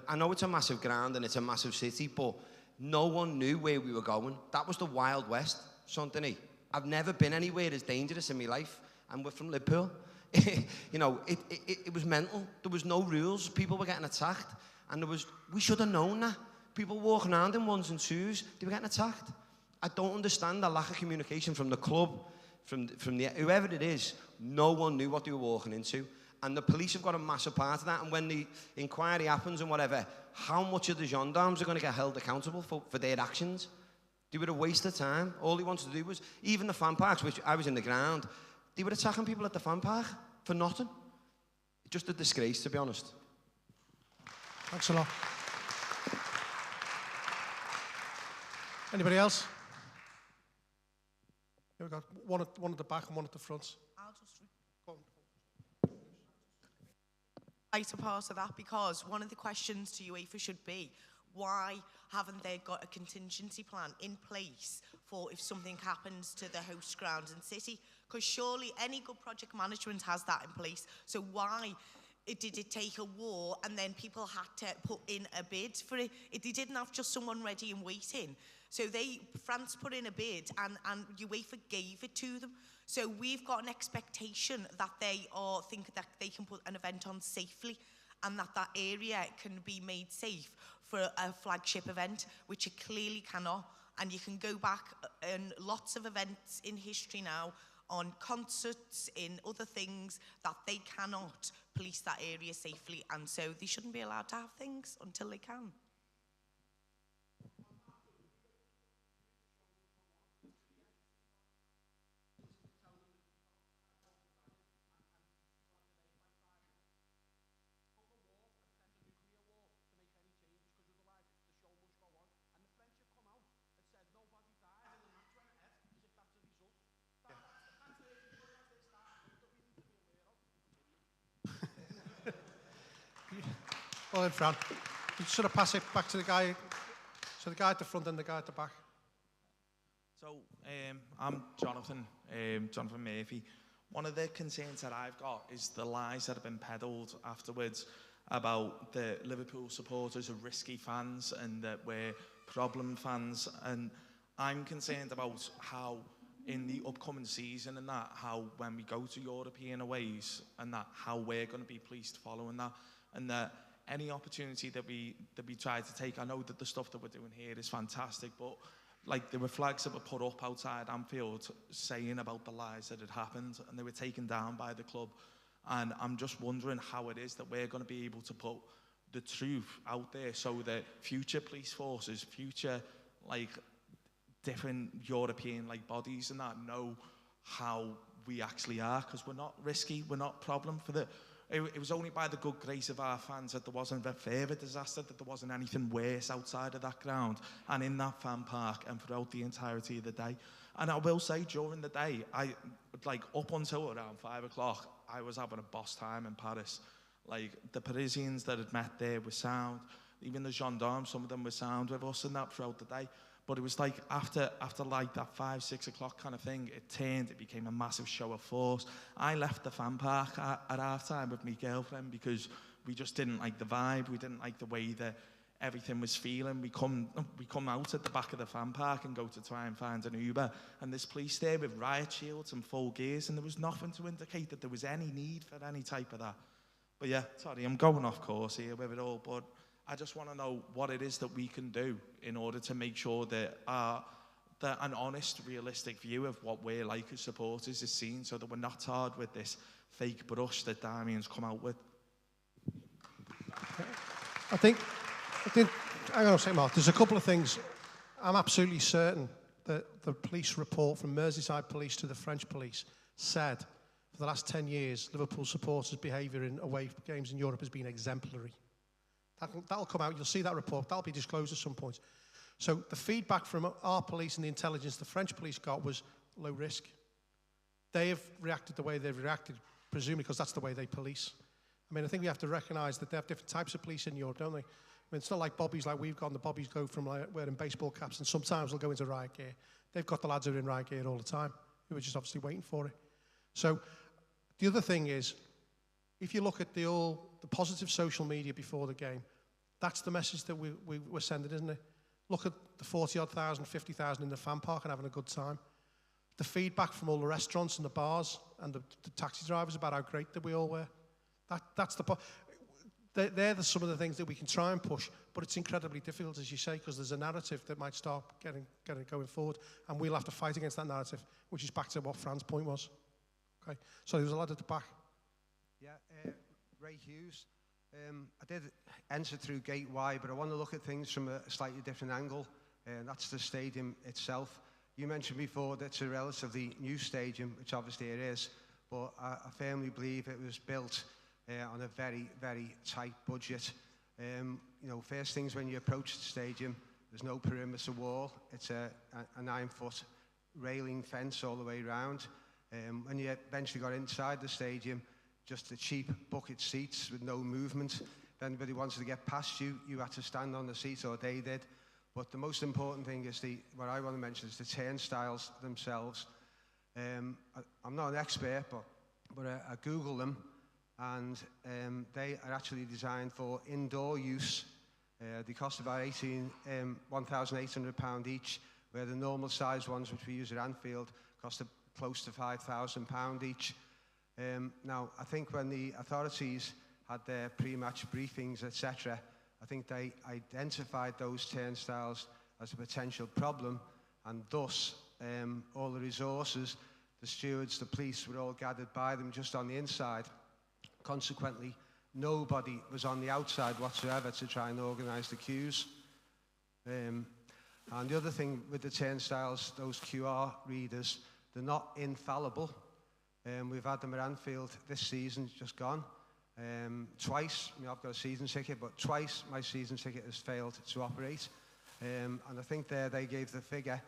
I know it's a massive ground and it's a massive city, but no one knew where we were going. That was the Wild West, Saint-Denis. I've never been anywhere as dangerous in my life, and we're from Liverpool. You know, it was mental. There was no rules. People were getting attacked, and we should have known that. People walking around in ones and twos, they were getting attacked. I don't understand the lack of communication from the club, from whoever it is. No one knew what they were walking into. And the police have got a massive part of that. And when the inquiry happens and whatever, how much of the gendarmes are going to get held accountable for their actions? They were a waste of time. All they wanted to do was, even the fan parks, which I was in the ground, they were attacking people at the fan park for nothing. Just a disgrace, to be honest. Thanks a lot. Anybody else? Here we go. One at the back and one at the front. I'll just a part of that, because one of the questions to UEFA should be, why haven't they got a contingency plan in place for if something happens to the host grounds and city? Because surely any good project management has that in place. So why did it take a war and then people had to put in a bid for it? They didn't have just someone ready and waiting. So France put in a bid and UEFA gave it to them. So we've got an expectation that they think that they can put an event on safely, and that area can be made safe for a flagship event, which it clearly cannot. And you can go back and lots of events in history now, on concerts, in other things, that they cannot police that area safely, and so they shouldn't be allowed to have things until they can. Well in, Fran. You sort of pass it back to the guy, so the guy at the front and the guy at the back. So, I'm Jonathan, Jonathan Murphy. One of the concerns that I've got is the lies that have been peddled afterwards about the Liverpool supporters are risky fans and that we're problem fans. And I'm concerned about how in the upcoming season and that, how when we go to European aways and that, how we're going to be policed following that, and that any opportunity that we try to take, I know that the stuff that we're doing here is fantastic, but like there were flags that were put up outside Anfield saying about the lies that had happened, and they were taken down by the club. And I'm just wondering how it is that we're going to be able to put the truth out there so that future police forces, future like different European like bodies and that know how we actually are, because we're not risky, we're not problem for the. It was only by the good grace of our fans that there wasn't a further disaster, that there wasn't anything worse outside of that ground and in that fan park and throughout the entirety of the day. And I will say, during the day, I like up until around 5 o'clock, I was having a boss time in Paris. Like the Parisians that had met there were sound. Even the gendarmes, some of them were sound with us and that throughout the day. But it was like after like that 5, 6 o'clock kind of thing, it became a massive show of force. I left the fan park at half time with my girlfriend because we just didn't like the vibe. We didn't like the way that everything was feeling. We come out at the back of the fan park and go to try and find an Uber. And there's police there with riot shields and full gears, and there was nothing to indicate that there was any need for any type of that. But yeah, sorry, I'm going off course here with it all, but I just want to know what it is that we can do in order to make sure that an honest, realistic view of what we're like as supporters is seen, so that we're not tarred with this fake brush that Damien's come out with. I think, hang on a second, Mark. There's a couple of things. I'm absolutely certain that the police report from Merseyside Police to the French police said for the last 10 years, Liverpool supporters' behaviour in away games in Europe has been exemplary. That'll come out. You'll see that report. That'll be disclosed at some point. So the feedback from our police and the intelligence the French police got was low risk. They have reacted the way they've reacted, presumably because that's the way they police. I mean, I think we have to recognise that they have different types of police in Europe, don't they? I mean, it's not like bobbies like we've got, and the bobbies go from like wearing baseball caps, and sometimes they'll go into riot gear. They've got the lads who are in riot gear all the time, who are just obviously waiting for it. So the other thing is, if you look at the positive social media before the game, that's the message that we're sending, isn't it? Look at the 40-odd thousand, 50,000 in the fan park and having a good time. The feedback from all the restaurants and the bars and the taxi drivers about how great that we all were. That's they're some of the things that we can try and push, but it's incredibly difficult, as you say, because there's a narrative that might start getting going forward, and we'll have to fight against that narrative, which is back to what Fran's point was. Okay, so there was a lad at the back. Yeah, Ray Hughes. I did enter through Gate Y, but I want to look at things from a slightly different angle, and that's the stadium itself. You mentioned before that it's a relatively new stadium, which obviously it is, but I firmly believe it was built on a very, very tight budget. You know, first things when you approach the stadium, there's no perimeter wall. It's a 9-foot railing fence all the way around. When you eventually got inside the stadium, just the cheap bucket seats with no movement. If anybody wanted to get past you, you had to stand on the seat, or they did. But the most important thing is what I want to mention is the turnstiles themselves. I'm not an expert, but I Googled them, and they are actually designed for indoor use. They cost about £1,800 each, where the normal size ones, which we use at Anfield, cost close to £5,000 each. Now, I think when the authorities had their pre-match briefings, etc., I think they identified those turnstiles as a potential problem, and thus all the resources, the stewards, the police, were all gathered by them just on the inside. Consequently, nobody was on the outside whatsoever to try and organise the queues. And the other thing with the turnstiles, those QR readers, they're not infallible. We've had them at Anfield this season, just gone. Twice, I mean, I've got a season ticket, but twice my season ticket has failed to operate. And I think they gave the figure.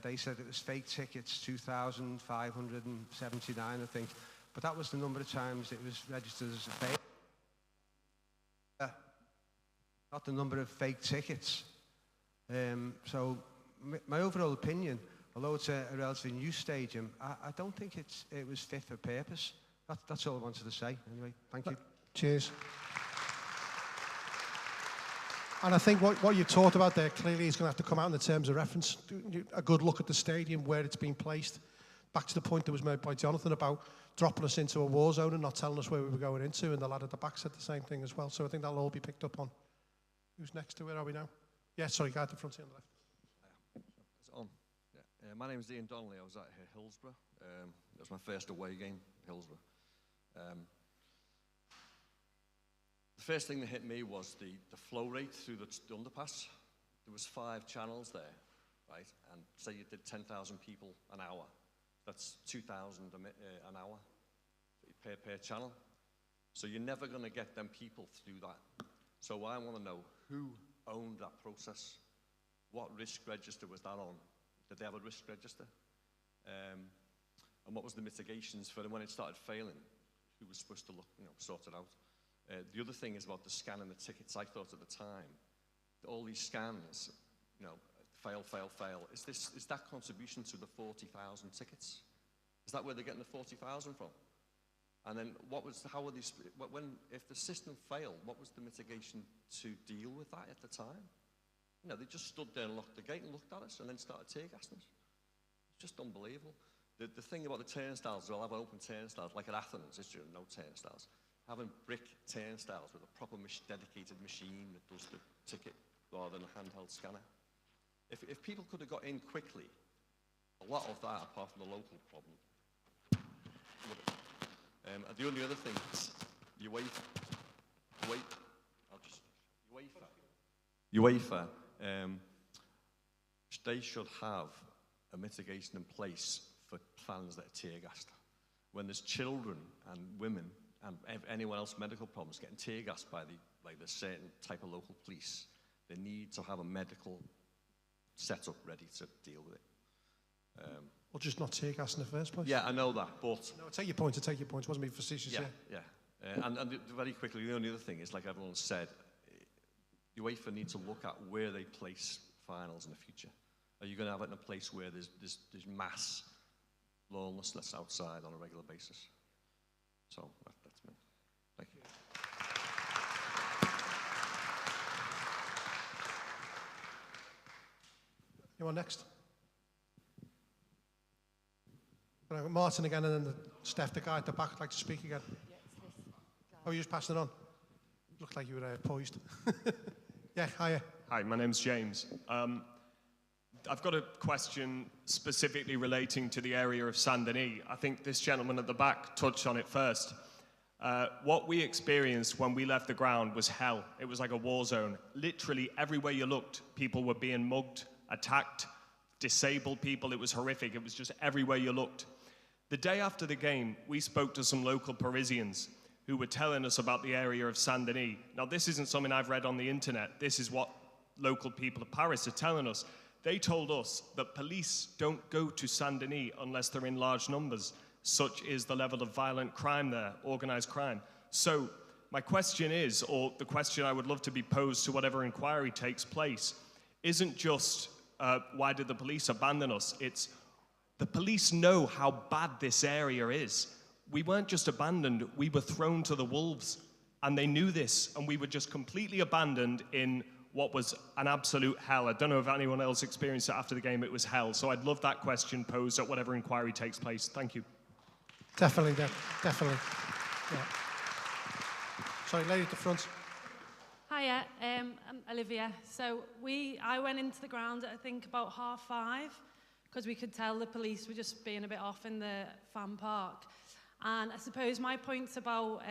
They said it was fake tickets, 2,579, I think. But that was the number of times it was registered as a fake. not the number of fake tickets. So my overall opinion, although it's a relatively new stadium, I don't think it was fit for purpose. That's all I wanted to say. Anyway, thank you. Cheers. And I think what you talked about there clearly is going to have to come out in the terms of reference. A good look at the stadium, where it's been placed. Back to the point that was made by Jonathan about dropping us into a war zone and not telling us where we were going into, and the lad at the back said the same thing as well. So I think that'll all be picked up on. Who's next to where are we now? Yeah, sorry, guy at the front here on the left. It's on. Yeah. My name's Ian Donnelly. I was at Hillsborough. It was my first away game, Hillsborough. The first thing that hit me was the flow rate through the underpass. There was 5 channels there, right? And say you did 10,000 people an hour. That's 2,000 an hour per channel. So you're never going to get them people through that. So I want to know who owned that process. What risk register was that on? Did they have a risk register? And what was the mitigations for them when it started failing? Who was supposed to sort it out? The other thing is about the scanning the tickets. I thought at the time, all these scans, fail. Is that contribution to the 40,000 tickets? Is that where they're getting the 40,000 from? And then if the system failed, what was the mitigation to deal with that at the time? They just stood there and locked the gate and looked at us and then started tear gassing us. It's just unbelievable. The thing about the turnstiles, they'll have open turnstiles, like at Athens, it's just no turnstiles. Having brick turnstiles with a proper dedicated machine that does the ticket rather than a handheld scanner. If people could have got in quickly, a lot of that, apart from the local problem, the only other thing is UEFA, they should have a mitigation in place for fans that are tear gassed. When there's children and women and anyone else medical problems getting tear gassed by the certain type of local police, they need to have a medical setup ready to deal with it. Or just not tear gas in the first place. Yeah, I know that, but... No, I take your point. It wasn't being facetious. Yeah. And very quickly, the only other thing is, like everyone said, UEFA need to look at where they place finals in the future. Are you going to have it in a place where there's mass lawlessness outside on a regular basis? So that's me. Thank you. You want next? Martin again, and then Steph, the guy at the back, would like to speak again. Oh, you just passed it on? Looked like you were poised. Yeah, hiya. Hi, my name's James. I've got a question specifically relating to the area of Saint-Denis. I think this gentleman at the back touched on it first. What we experienced when we left the ground was hell. It was like a war zone. Literally everywhere you looked, people were being mugged, attacked, disabled people. It was horrific. It was just everywhere you looked. The day after the game, we spoke to some local Parisians who were telling us about the area of Saint-Denis. Now, this isn't something I've read on the internet. This is what local people of Paris are telling us. They told us that police don't go to Saint-Denis unless they're in large numbers. Such is the level of violent crime there, organized crime. So my question is, or the question I would love to be posed to whatever inquiry takes place, isn't just why did the police abandon us? It's the police know how bad this area is. We weren't just abandoned, we were thrown to the wolves. And they knew this, and we were just completely abandoned in what was an absolute hell. I don't know if anyone else experienced it after the game. It was hell. So I'd love that question posed at whatever inquiry takes place. Thank you. Definitely. Yeah. Sorry, lady at the front. Hiya, I'm Olivia. So I went into the ground at I think about 5:30 because we could tell the police were just being a bit off in the fan park. And I suppose my point's about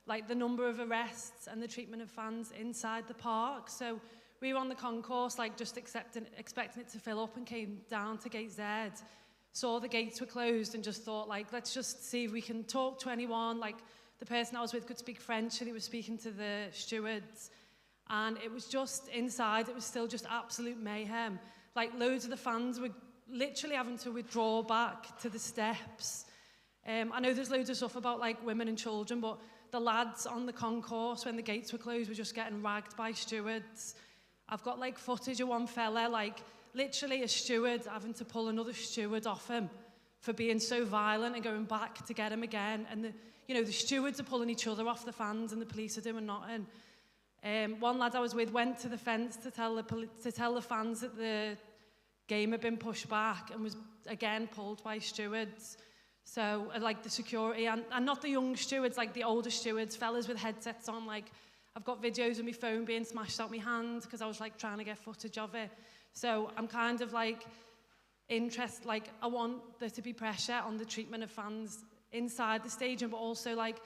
like the number of arrests and the treatment of fans inside the park. So we were on the concourse, like just expecting it to fill up, and came down to Gate Z, saw the gates were closed, and just thought, like, let's just see if we can talk to anyone. Like, the person I was with could speak French, and he was speaking to the stewards. And it was just inside, it was still just absolute mayhem. Like, loads of the fans were literally having to withdraw back to the steps. I know there's loads of stuff about, like, women and children, but the lads on the concourse when the gates were closed were just getting ragged by stewards. I've got like footage of one fella, like literally a steward having to pull another steward off him for being so violent and going back to get him again. And the stewards are pulling each other off the fans and the police are doing nothing. One lad I was with went to the fence to tell the fans that the game had been pushed back and was again pulled by stewards. So like the security and not the young stewards, like the older stewards, fellas with headsets on. Like I've got videos of my phone being smashed out my hand because I was like trying to get footage of it. So I'm kind of like interested, like I want there to be pressure on the treatment of fans inside the stadium, but also like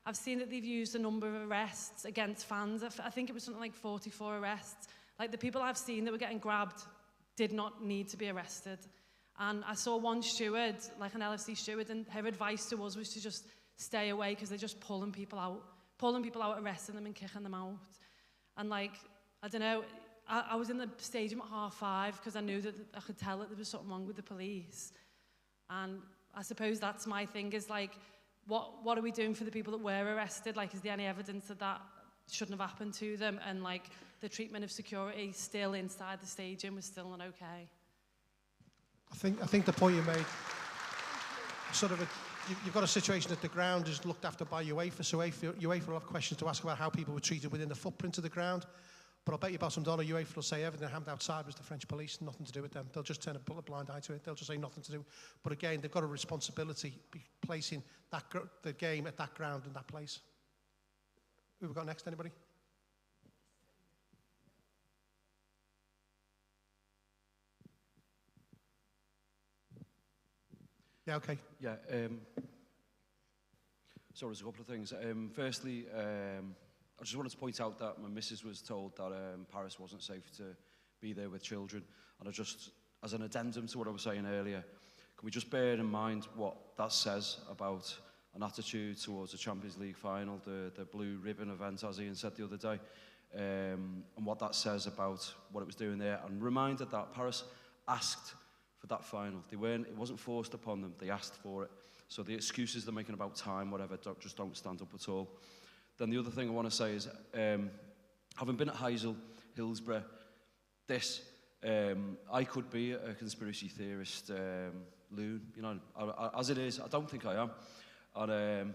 I've seen that they've used a number of arrests against fans. I think it was something like 44 arrests. Like the people I've seen that were getting grabbed did not need to be arrested. And I saw one steward, like an LFC steward, and her advice to us was to just stay away because they're just pulling people out, arresting them and kicking them out. And like, I don't know, I was in the stadium at 5:30 because I knew that I could tell that there was something wrong with the police. And I suppose that's my thing, is like, what are we doing for the people that were arrested? Like, is there any evidence that that shouldn't have happened to them? And like, the treatment of security still inside the stadium was still not okay. I think the point you made, sort of, you've got a situation that the ground is looked after by UEFA, so UEFA will have questions to ask about how people were treated within the footprint of the ground. But I'll bet you bottom dollar UEFA will say everything that happened outside was the French police, nothing to do with them. They'll just turn a blind eye to it. They'll just say nothing to do. But again, they've got a responsibility placing the game at that ground and that place. Who have we got next? Anybody? Yeah, okay. Yeah, so there's a couple of things. Firstly, I just wanted to point out that my missus was told that Paris wasn't safe to be there with children. And I just, as an addendum to what I was saying earlier, can we just bear in mind what that says about an attitude towards a Champions League final, the blue ribbon event, as Ian said the other day, and what that says about what it was doing there. And reminded that Paris asked for that final. It wasn't forced upon them, they asked for it. So the excuses they're making about time, whatever, just don't stand up at all. Then the other thing I want to say is, having been at Heysel, Hillsborough, I could be a conspiracy theorist loon, you know, as it is, I don't think I am. And,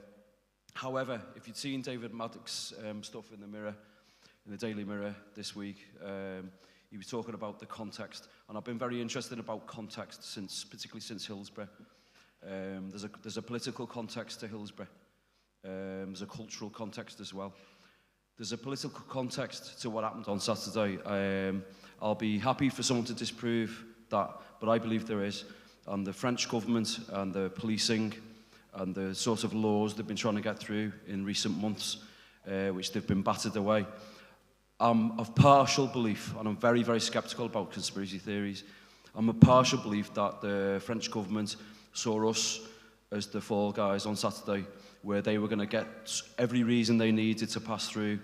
however, if you'd seen David Maddox's stuff in the Mirror, in the Daily Mirror this week, he was talking about the context, and I've been very interested about context particularly since Hillsborough. There's a political context to Hillsborough. There's a cultural context as well. There's a political context to what happened on Saturday. I'll be happy for someone to disprove that, but I believe there is. And the French government and the policing and the sort of laws they've been trying to get through in recent months, which they've been battered away. I'm of partial belief, and I'm very, very sceptical about conspiracy theories. I'm a partial belief that the French government saw us as the fall guys on Saturday, where they were going to get every reason they needed to pass through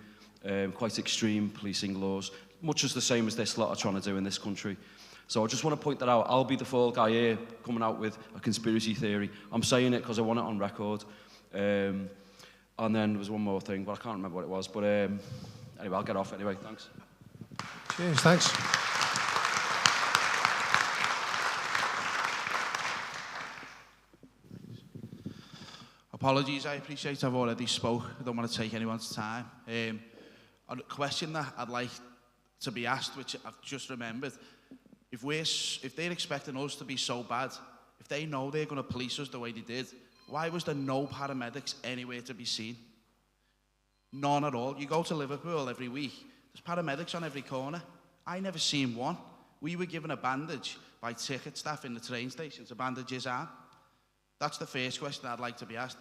quite extreme policing laws, much as the same as this lot are trying to do in this country. So I just want to point that out. I'll be the fall guy here coming out with a conspiracy theory. I'm saying it because I want it on record. And then there was one more thing, but I can't remember what it was. But anyway, I'll get off anyway. Thanks. Cheers, thanks. Apologies, I appreciate I've already spoke. I don't want to take anyone's time. A question that I'd like to be asked, which I've just remembered, if they're expecting us to be so bad, if they know they're going to police us the way they did, why was there no paramedics anywhere to be seen? None at all. You go to Liverpool every week, there's paramedics on every corner. I never seen one. We were given a bandage by ticket staff in the train station to bandage his arm. That's the first question I'd like to be asked.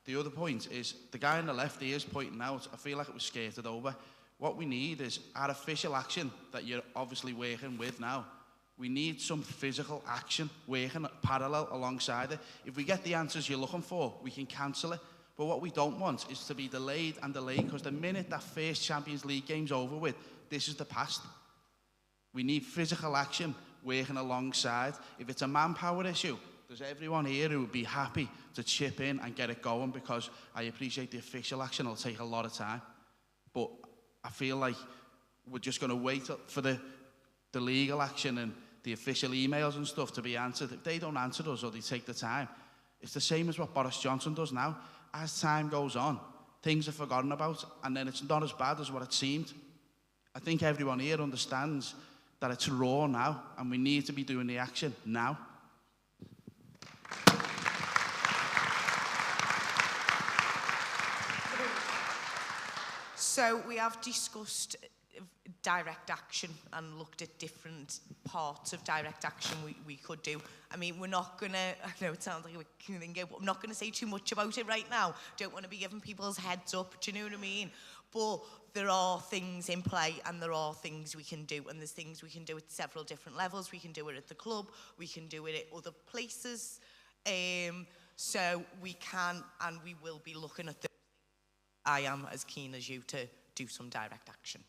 The other point is, the guy on the left here is pointing out, I feel like it was skirted over. What we need is artificial action that you're obviously working with now. We need some physical action working parallel alongside it. If we get the answers you're looking for, we can cancel it. But what we don't want is to be delayed and delayed, because the minute that first Champions League game's over with, this is the past. We need physical action working alongside. If it's a manpower issue, There's everyone here who would be happy to chip in and get it going, because I appreciate the official action. It'll take a lot of time. But I feel like we're just going to wait for the legal action and the official emails and stuff to be answered. If they don't answer us or they take the time, it's the same as what Boris Johnson does now. As time goes on, things are forgotten about, and then it's not as bad as what it seemed. I think everyone here understands that it's raw now, and we need to be doing the action now. So we have discussed direct action and looked at different parts of direct action we could do. I mean, we're not going to, I know it sounds like a wicked thing, but I'm not going to say too much about it right now. Don't want to be giving people's heads up, do you know what I mean? But there are things in play, and there are things we can do, and there's things we can do at several different levels. We can do it at the club, we can do it at other places. So we can and we will be looking at the I am as keen as you to do some direct action.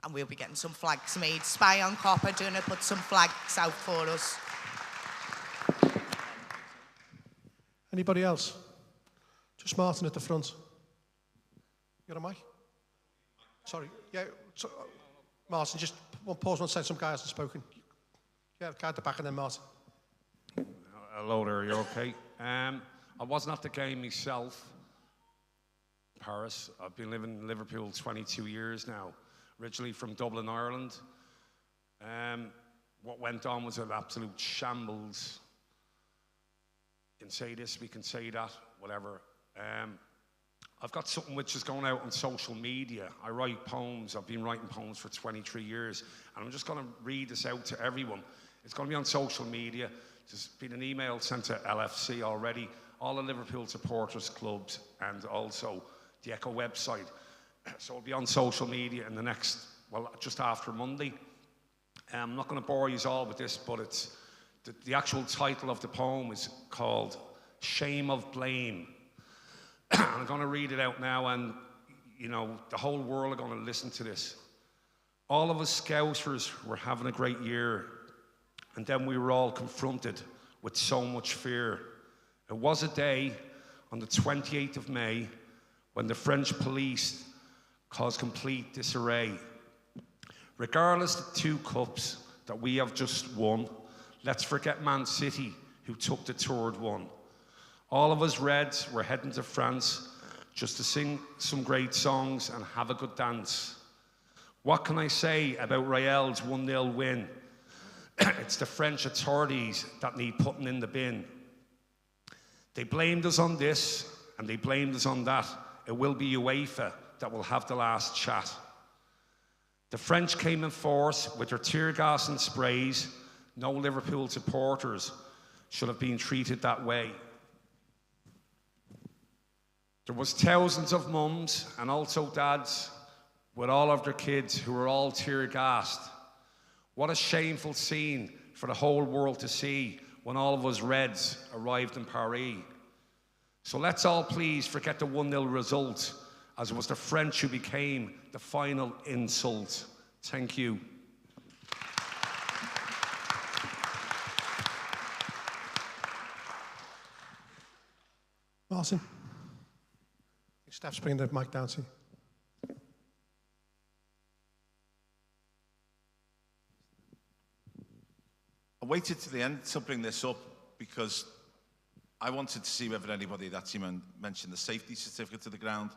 And we'll be getting some flags made. Spy on Copper doing it, put some flags out for us. Anybody else? Just Martin at the front. You got a mic? Sorry. Yeah, so, Martin, just pause 1 second. Some guy hasn't spoken. Yeah, guy at the back and then Martin. Hello there, you okay? I wasn't at the game myself. Paris. I've been living in Liverpool 22 years now, originally from Dublin, Ireland. What went on was an absolute shambles. You can say this, we can say that, whatever. I've got something which is going out on social media. I write poems. I've been writing poems for 23 years, and I'm just going to read this out to everyone. It's going to be on social media. There's been an email sent to LFC already, all the Liverpool supporters clubs, and also the Echo website. So it'll be on social media in the next, well, just after Monday. I'm not going to bore you all with this, but it's the actual title of the poem is called Shame of Blame. I'm going to read it out now, and you know, the whole world are going to listen to this. All of us Scousers were having a great year, and then we were all confronted with so much fear. It was a day on the 28th of May when the French police caused complete disarray. Regardless of the 2 cups that we have just won, let's forget Man City, who took the third one. All of us Reds were heading to France just to sing some great songs and have a good dance. What can I say about Real's 1-0 win? It's the French authorities that need putting in the bin. They blamed us on this and they blamed us on that. It will be UEFA that will have the last chat. The French came in force with their tear gas and sprays. No Liverpool supporters should have been treated that way. There was thousands of mums and also dads with all of their kids who were all tear gassed. What a shameful scene for the whole world to see when all of us Reds arrived in Paris. So let's all please forget the 1-0 result, as it was the French who became the final insult. Thank you. Martin. Steph's bringing the mic down to you. I waited to the end to bring this up because I wanted to see whether anybody had actually mentioned the safety certificate to the ground.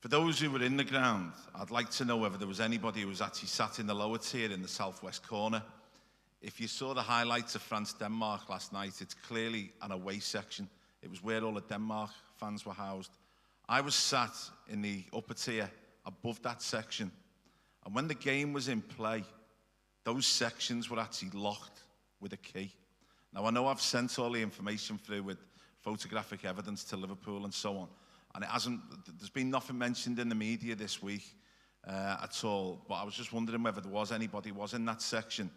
For those who were in the ground, I'd like to know whether there was anybody who was actually sat in the lower tier in the southwest corner. If you saw the highlights of France-Denmark last night, it's clearly an away section. It was where all the Denmark fans were housed. I was sat in the upper tier above that section. And when the game was in play, those sections were actually locked with a key. Now, I know I've sent all the information through with photographic evidence to Liverpool and so on. And there's been nothing mentioned in the media this week at all. But I was just wondering whether there was anybody who was in that section.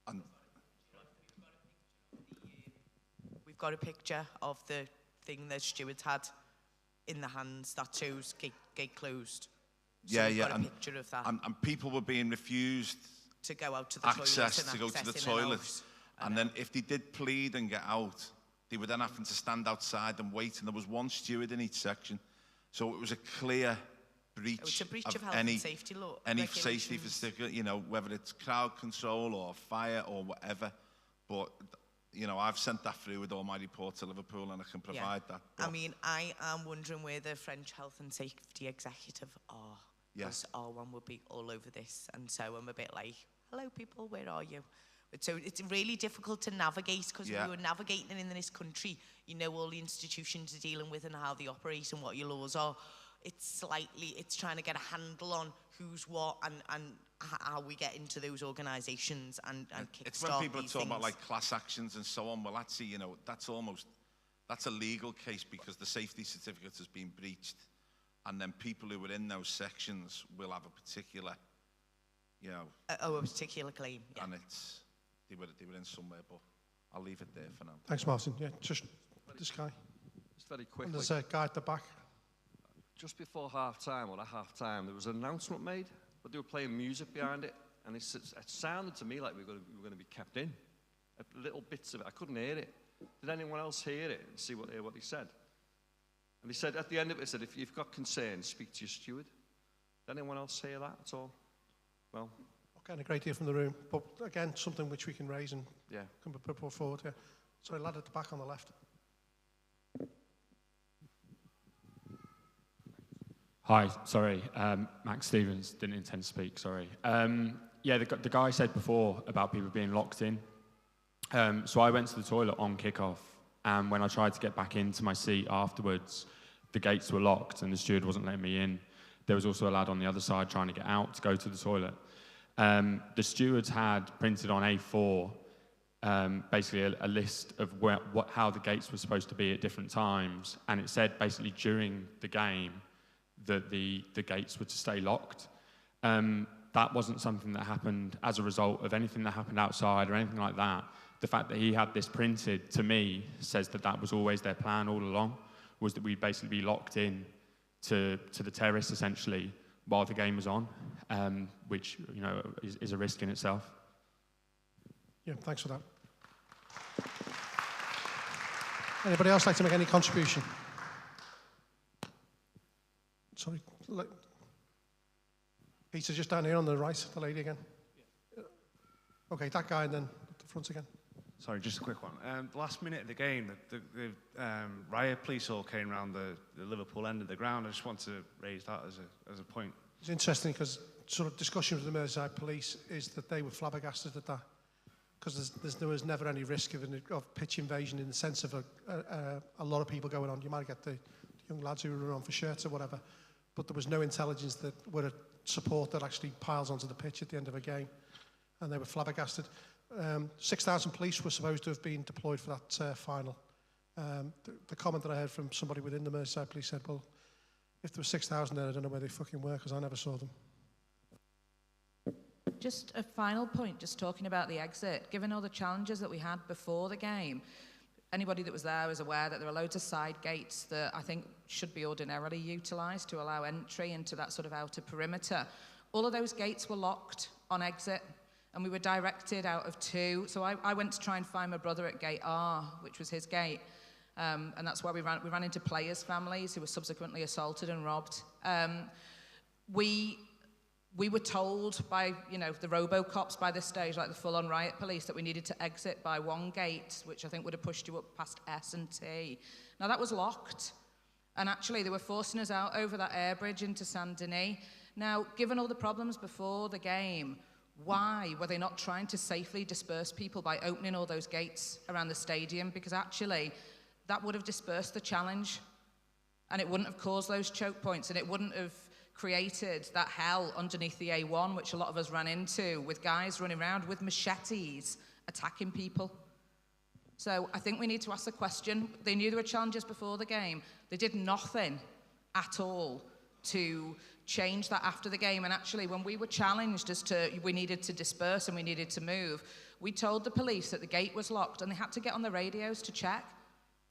And we've got a picture of the thing that stewards had in the hands that shows gate closed. So yeah, we've yeah, got a picture of that. And people were being refused to go out to the access toilet to go to the toilet. And then if they did plead and get out, they were then having to stand outside and wait, and there was one steward in each section. So it was a clear breach, It's a breach of health any and safety law. any safety for, you know, whether it's crowd control or fire or whatever. But, you know, I've sent that through with all my report to Liverpool, and I can provide that. I mean, I am wondering where the French health and safety executive are. Because R1 would be all over this, and so I'm a bit like, hello people, where are you? But so it's really difficult to navigate, because when you're navigating in this country, you know all the institutions you're dealing with and how they operate and what your laws are. It's trying to get a handle on who's what and how we get into those organisations and kickstart It's when people are these talking about things. like class actions and so on. Well, actually, you know, that's a legal case, because the safety certificate has been breached, and then people who were in those sections will have a particular, you know, a particular claim. Yeah. And they were in somewhere, but I'll leave it there for now. Thanks, Martin. Yeah, just this guy. Just very And quickly. there's a guy at the back. Just before half-time, or at half-time, there was an announcement made, but they were playing music behind it, and it sounded to me like we were going to be kept in. Little bits of it. I couldn't hear it. Did anyone else hear it and see what he said? And he said, at the end of it, he said, if you've got concerns, speak to your steward. Did anyone else hear that at all? Well, Not getting a great deal from the room, but again, something which we can raise and yeah. can be put forward. Yeah. Sorry, lad at the back on the left. Hi, sorry, Max Stevens, didn't intend to speak, sorry. Yeah, the guy said before about people being locked in. So I went to the toilet on kickoff, and when I tried to get back into my seat afterwards, the gates were locked and the steward wasn't letting me in. There was also a lad on the other side trying to get out to go to the toilet. The stewards had printed on A4 basically a list of how the gates were supposed to be at different times, and it said basically during the game that the gates were to stay locked. That wasn't something that happened as a result of anything that happened outside or anything like that. The fact that he had this printed, to me, says that that was always their plan all along, was that we'd basically be locked in to the terrace, essentially, while the game was on, which, you know, is a risk in itself. Yeah, thanks for that. Anybody else like to make any contribution? Sorry. Peter, just down here on the right, the lady again. Okay, that guy, and then at the front again. Sorry, just a quick one. The last minute of the game, the riot police all came around the Liverpool end of the ground. I just want to raise that as a point. It's interesting because sort of discussion with the Merseyside police is that they were flabbergasted at that, because there was never any risk of pitch invasion in the sense of a lot of people going on. You might get the young lads who were on for shirts or whatever, but there was no intelligence that were a support that actually piles onto the pitch at the end of a game, and they were flabbergasted. 6,000 police were supposed to have been deployed for that final. The comment that I heard from somebody within the Merseyside police said, well, if there were 6,000 there, I don't know where they fucking were, because I never saw them. Just a final point, just talking about the exit. Given all the challenges that we had before the game, anybody that was there was aware that there are loads of side gates that I think should be ordinarily utilised to allow entry into that sort of outer perimeter. All of those gates were locked on exit, and we were directed out of 2. So I went to try and find my brother at gate R, which was his gate, and that's where we ran into players' families who were subsequently assaulted and robbed. We were told by, you know, the robo-cops by this stage, like the full-on riot police, that we needed to exit by 1 gate, which I think would have pushed you up past S and T. Now, that was locked, and actually they were forcing us out over that air bridge into Saint-Denis. Now, given all the problems before the game, why were they not trying to safely disperse people by opening all those gates around the stadium? Because actually, that would have dispersed the challenge, and it wouldn't have caused those choke points, and it wouldn't have created that hell underneath the A1, which a lot of us ran into, with guys running around with machetes attacking people. So I think we need to ask the question. They knew there were challenges before the game. They did nothing at all to change that after the game. And actually, when we were challenged as to we needed to disperse and we needed to move, we told the police that the gate was locked, and they had to get on the radios to check.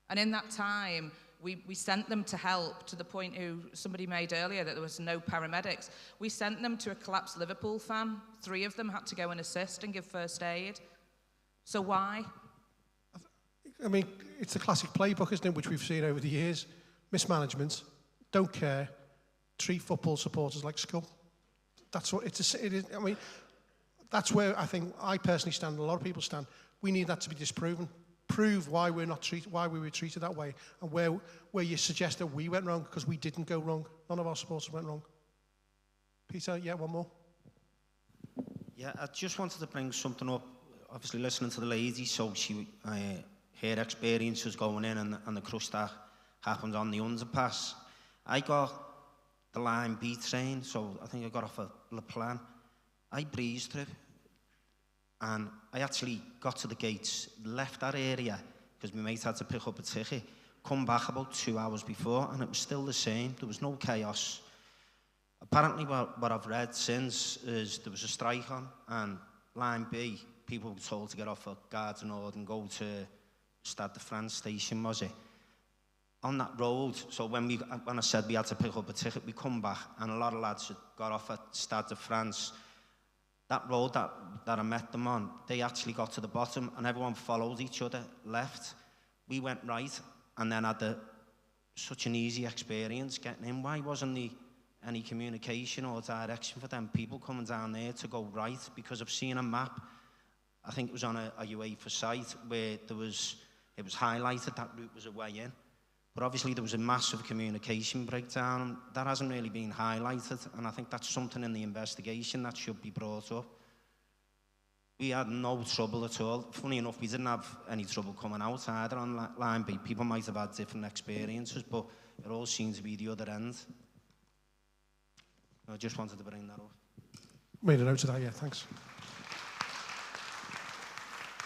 And in that time, we sent them to help, to the point who somebody made earlier that there was no paramedics. We sent them to a collapsed Liverpool fan. 3 of them had to go and assist and give first aid. So why? I mean, it's the classic playbook, isn't it, which we've seen over the years. Mismanagement, don't care, treat football supporters like scum. That's what it is. I mean, that's where I think I personally stand, and a lot of people stand. We need that to be disproven. Prove why we were treated that way, and where you suggest that we went wrong, because we didn't go wrong. None of our supporters went wrong. Peter, yeah, one more. Yeah, I just wanted to bring something up. Obviously, listening to the lady, so her experience was going in and the crush that happened on the underpass. I got the Line B train, so I think I got off at Le Plan. I breezed through, and I actually got to the gates, left that area, because my mate had to pick up a ticket, come back about 2 hours before, and it was still the same. There was no chaos. Apparently, what I've read since is there was a strike on, and Line B, people were told to get off at Gare du Nord and go to Stade de France station, was it? On that road, so when I said we had to pick up a ticket, we come back, and a lot of lads had got off at Stade de France. That road that I met them on, they actually got to the bottom, and everyone followed each other, left. We went right, and then had such an easy experience getting in. Why wasn't there any communication or direction for them people coming down there to go right? Because I've seen a map, I think it was on a UEFA site, where it was highlighted that route was a way in. But obviously there was a massive communication breakdown, and that hasn't really been highlighted, and I think that's something in the investigation that should be brought up. We had no trouble at all. Funny enough, we didn't have any trouble coming out either on Line B. People might have had different experiences, but it all seemed to be the other end. I just wanted to bring that up. Made a note of that, yeah, thanks.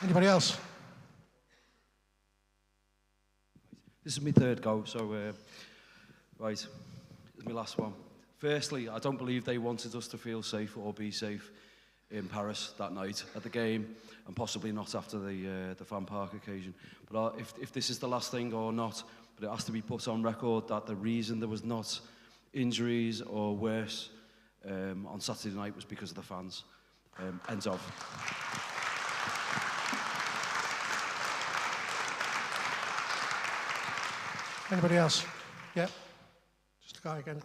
Anybody else? This is my third go, so right, this is my last one. Firstly, I don't believe they wanted us to feel safe or be safe in Paris that night at the game, and possibly not after the fan park occasion. But if this is the last thing or not, but it has to be put on record that the reason there was not injuries or worse on Saturday night was because of the fans. End of. Anybody else? Yeah, just a guy again.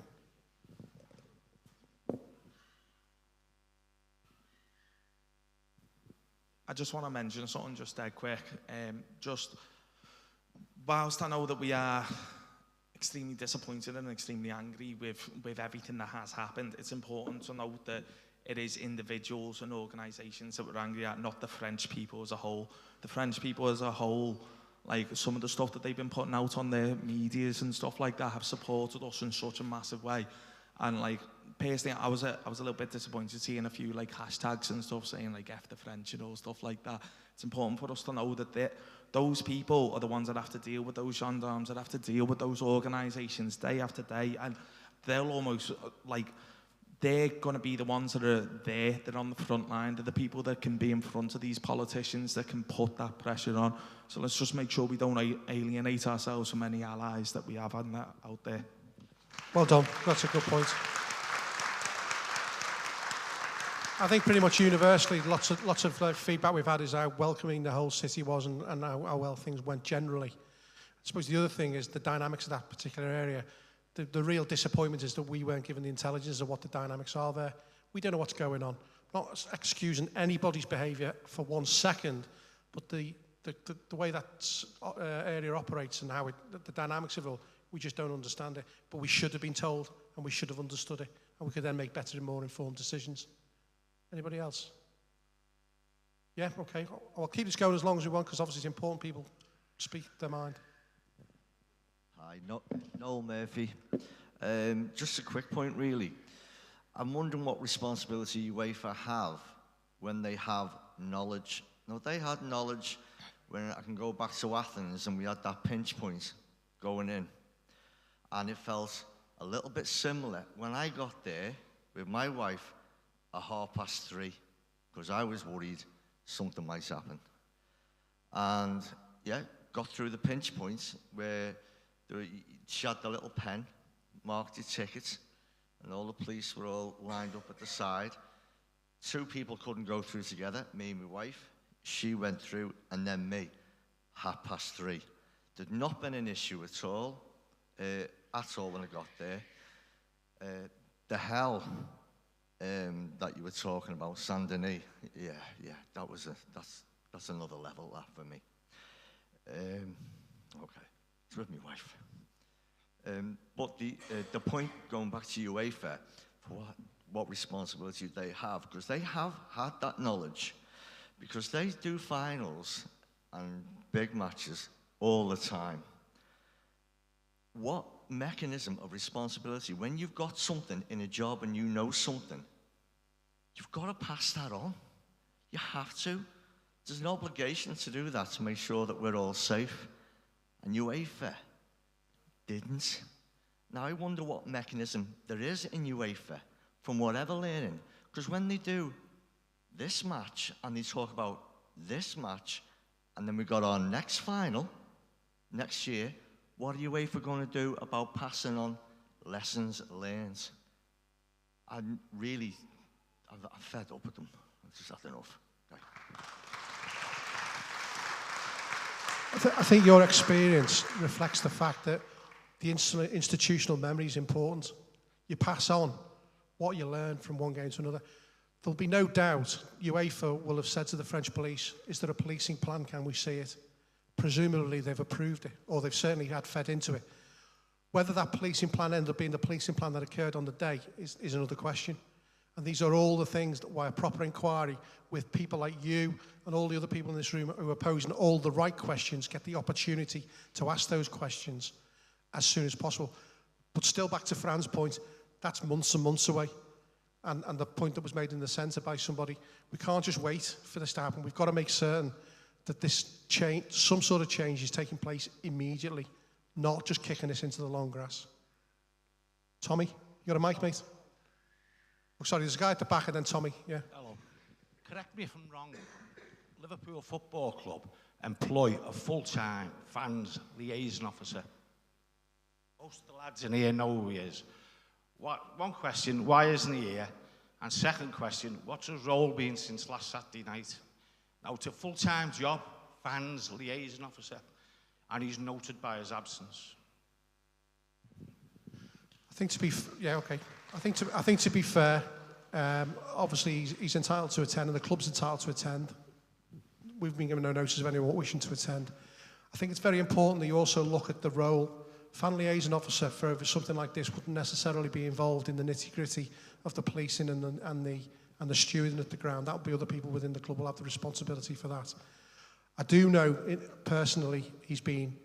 I just want to mention something just dead quick. Just whilst I know that we are extremely disappointed and extremely angry with everything that has happened, it's important to note that it is individuals and organisations that we're angry at, not the French people as a whole. The French people as a whole, like some of the stuff that they've been putting out on their medias and stuff like that, have supported us in such a massive way. And like personally, I was a little bit disappointed seeing a few like hashtags and stuff saying like F the French, you know, stuff like that. It's important for us to know that those people are the ones that have to deal with those gendarmes, that have to deal with those organisations day after day, and they'll almost like, they're going to be the ones that are there, they're on the front line, they're the people that can be in front of these politicians, that can put that pressure on. So let's just make sure we don't alienate ourselves from any allies that we have out there. Well done, that's a good point. I think pretty much universally, lots of feedback we've had is how welcoming the whole city was, and how well things went generally. I suppose the other thing is the dynamics of that particular area. The real disappointment is that we weren't given the intelligence of what the dynamics are there. We don't know what's going on. Not excusing anybody's behaviour for 1 second, but the way that area operates and how the dynamics of it all, we just don't understand it. But we should have been told, and we should have understood it, and we could then make better and more informed decisions. Anybody else? Yeah, okay. I'll keep this going as long as we want, because obviously it's important people speak their mind. Hi, Noel Murphy. Just a quick point, really. I'm wondering what responsibility UEFA have when they have knowledge. Now, they had knowledge when I can go back to Athens and we had that pinch point going in. And it felt a little bit similar when I got there with my wife at 3:30, because I was worried something might happen. And yeah, got through the pinch points where she had the little pen, marked your tickets, and all the police were all lined up at the side. 2 people couldn't go through together, me and my wife. She went through, and then me, 3:30. There'd not been an issue at all when I got there. The hell that you were talking about, Saint-Denis, yeah, that's another level, that, for me. Okay, it's with my wife. But the point, going back to UEFA, for what responsibility they have, because they have had that knowledge, because they do finals and big matches all the time. What mechanism of responsibility, when you've got something in a job and you know something, you've got to pass that on. You have to. There's an obligation to do that, to make sure that we're all safe. And UEFA didn't. Now I wonder what mechanism there is in UEFA from whatever learning. Because when they do this match and they talk about this match, and then we got our next final next year, what are UEFA going to do about passing on lessons learned? I'm fed up with them. I've just had enough. Okay. I think your experience reflects the fact that the institutional memory is important. You pass on what you learn from one game to another. There'll be no doubt UEFA will have said to the French police, is there a policing plan, can we see it? Presumably they've approved it, or they've certainly had fed into it. Whether that policing plan ended up being the policing plan that occurred on the day is another question. And these are all the things that why a proper inquiry with people like you and all the other people in this room who are posing all the right questions get the opportunity to ask those questions as soon as possible. But still, back to Fran's point, that's months and months away. And the point that was made in the centre by somebody, we can't just wait for this to happen. We've got to make certain that this change, some sort of change is taking place immediately, not just kicking this into the long grass. Tommy, you got a mic, mate? Oh, sorry, there's a guy at the back and then Tommy, yeah. Hello. Correct me if I'm wrong. Liverpool Football Club employ a full-time fans liaison officer. Most of the lads in here know who he is. One question, why isn't he here? And second question, what's his role been since last Saturday night? Now, it's a full-time job, fans liaison officer, and he's noted by his absence. I think to be fair, obviously he's entitled to attend and the club's entitled to attend. We've been given no notice of anyone wishing to attend. I think it's very important that you also look at the role. Fan liaison officer for something like this wouldn't necessarily be involved in the nitty-gritty of the policing and the stewarding at the ground. That would be other people within the club will have the responsibility for that. I do know personally he's been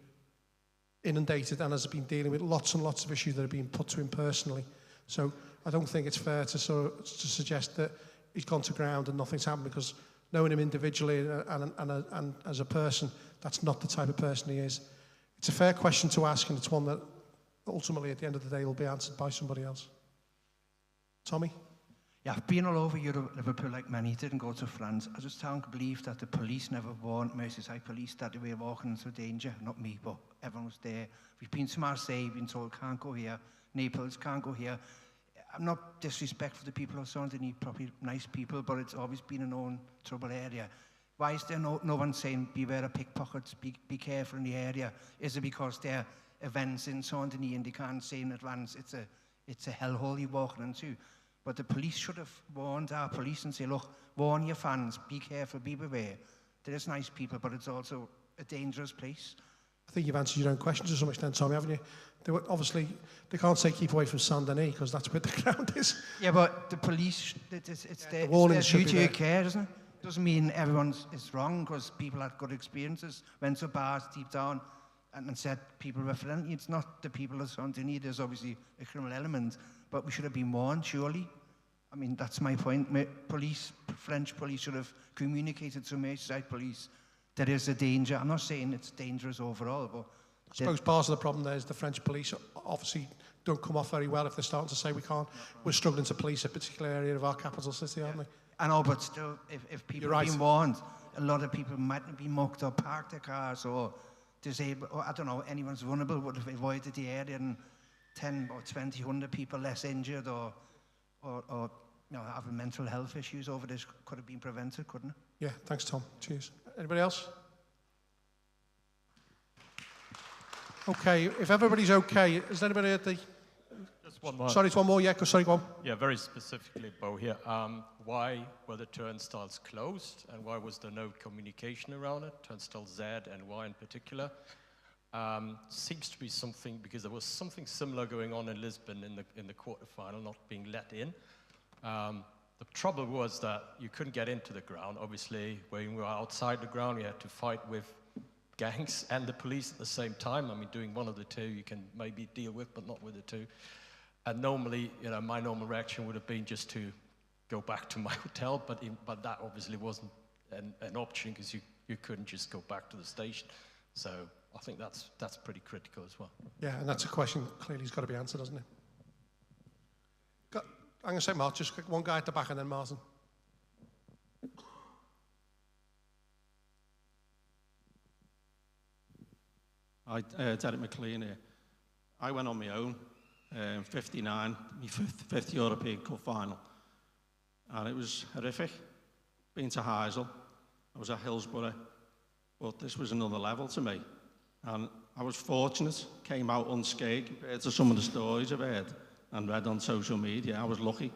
inundated and has been dealing with lots and lots of issues that are being put to him personally. So I don't think it's fair to suggest that he's gone to ground and nothing's happened, because knowing him individually and as a person, that's not the type of person he is. It's a fair question to ask, and it's one that ultimately at the end of the day will be answered by somebody else. Tommy? Yeah, I've been all over Europe, Liverpool, like many. Didn't go to France. I just can't believe that the police never warned Merseyside police that they were walking into danger. Not me, but everyone was there. We've been to Marseille, been told can't go here. Naples, can't go here. I'm not disrespectful to the people of Saint-Denis, probably nice people, but it's always been a known trouble area. Why is there no one saying beware of pickpockets, be careful in the area? Is it because there are events in Saint-Denis and they can't say in advance it's a hellhole you're walking into? But the police should have warned our police and say, look, warn your fans, be careful, be beware. There is nice people, but it's also a dangerous place. I think you've answered your own question to some extent, Tommy, haven't you? Obviously, they can't say keep away from Saint-Denis because that's where the ground is. Yeah, but the police, it's their duty of care, isn't it? Doesn't mean everyone is wrong, because people had good experiences, went to bars deep down and said people were friendly. It's not the people of Saint-Denis. There's obviously a criminal element, but we should have been warned, surely. I mean, that's my point. French police should have communicated to Merseyside police there is a danger. I'm not saying it's dangerous overall, but I suppose part of the problem there is the French police obviously don't come off very well if they're starting to say we're struggling to police a particular area of our capital city, aren't we? I know, but still, if people are being warned, a lot of people might be mucked up, parked their cars, or disabled, or I don't know, anyone's vulnerable would have avoided the area, and 10 or 20, 100 people less injured, or having mental health issues over this could have been prevented, couldn't it? Yeah, thanks, Tom. Cheers. Anybody else? Okay, if everybody's okay, is there anybody at the... Just one more. Sorry, it's one more, yeah, sorry, go on. Yeah, very specifically, Bo, here. Why were the turnstiles closed, and why was there no communication around it? Turnstile Z and Y in particular. Seems to be something, because there was something similar going on in Lisbon in the quarterfinal, not being let in. The trouble was that you couldn't get into the ground. Obviously, when you were outside the ground, you had to fight with gangs and the police at the same time. I mean, doing one of the two you can maybe deal with, but not with the two. And normally, my normal reaction would have been just to go back to my hotel, but that obviously wasn't an option, because you couldn't just go back to the station. So I think that's pretty critical as well. Yeah, and that's a question clearly has got to be answered, doesn't it? I'm going to say Mark, just one guy at the back and then Martin. Hi, Derek McLean here. I went on my own, 59, my fifth European Cup final. And it was horrific. Been to Heysel, I was at Hillsborough, but this was another level to me. And I was fortunate, came out unscathed compared to some of the stories I've heard and read on social media. I was lucky.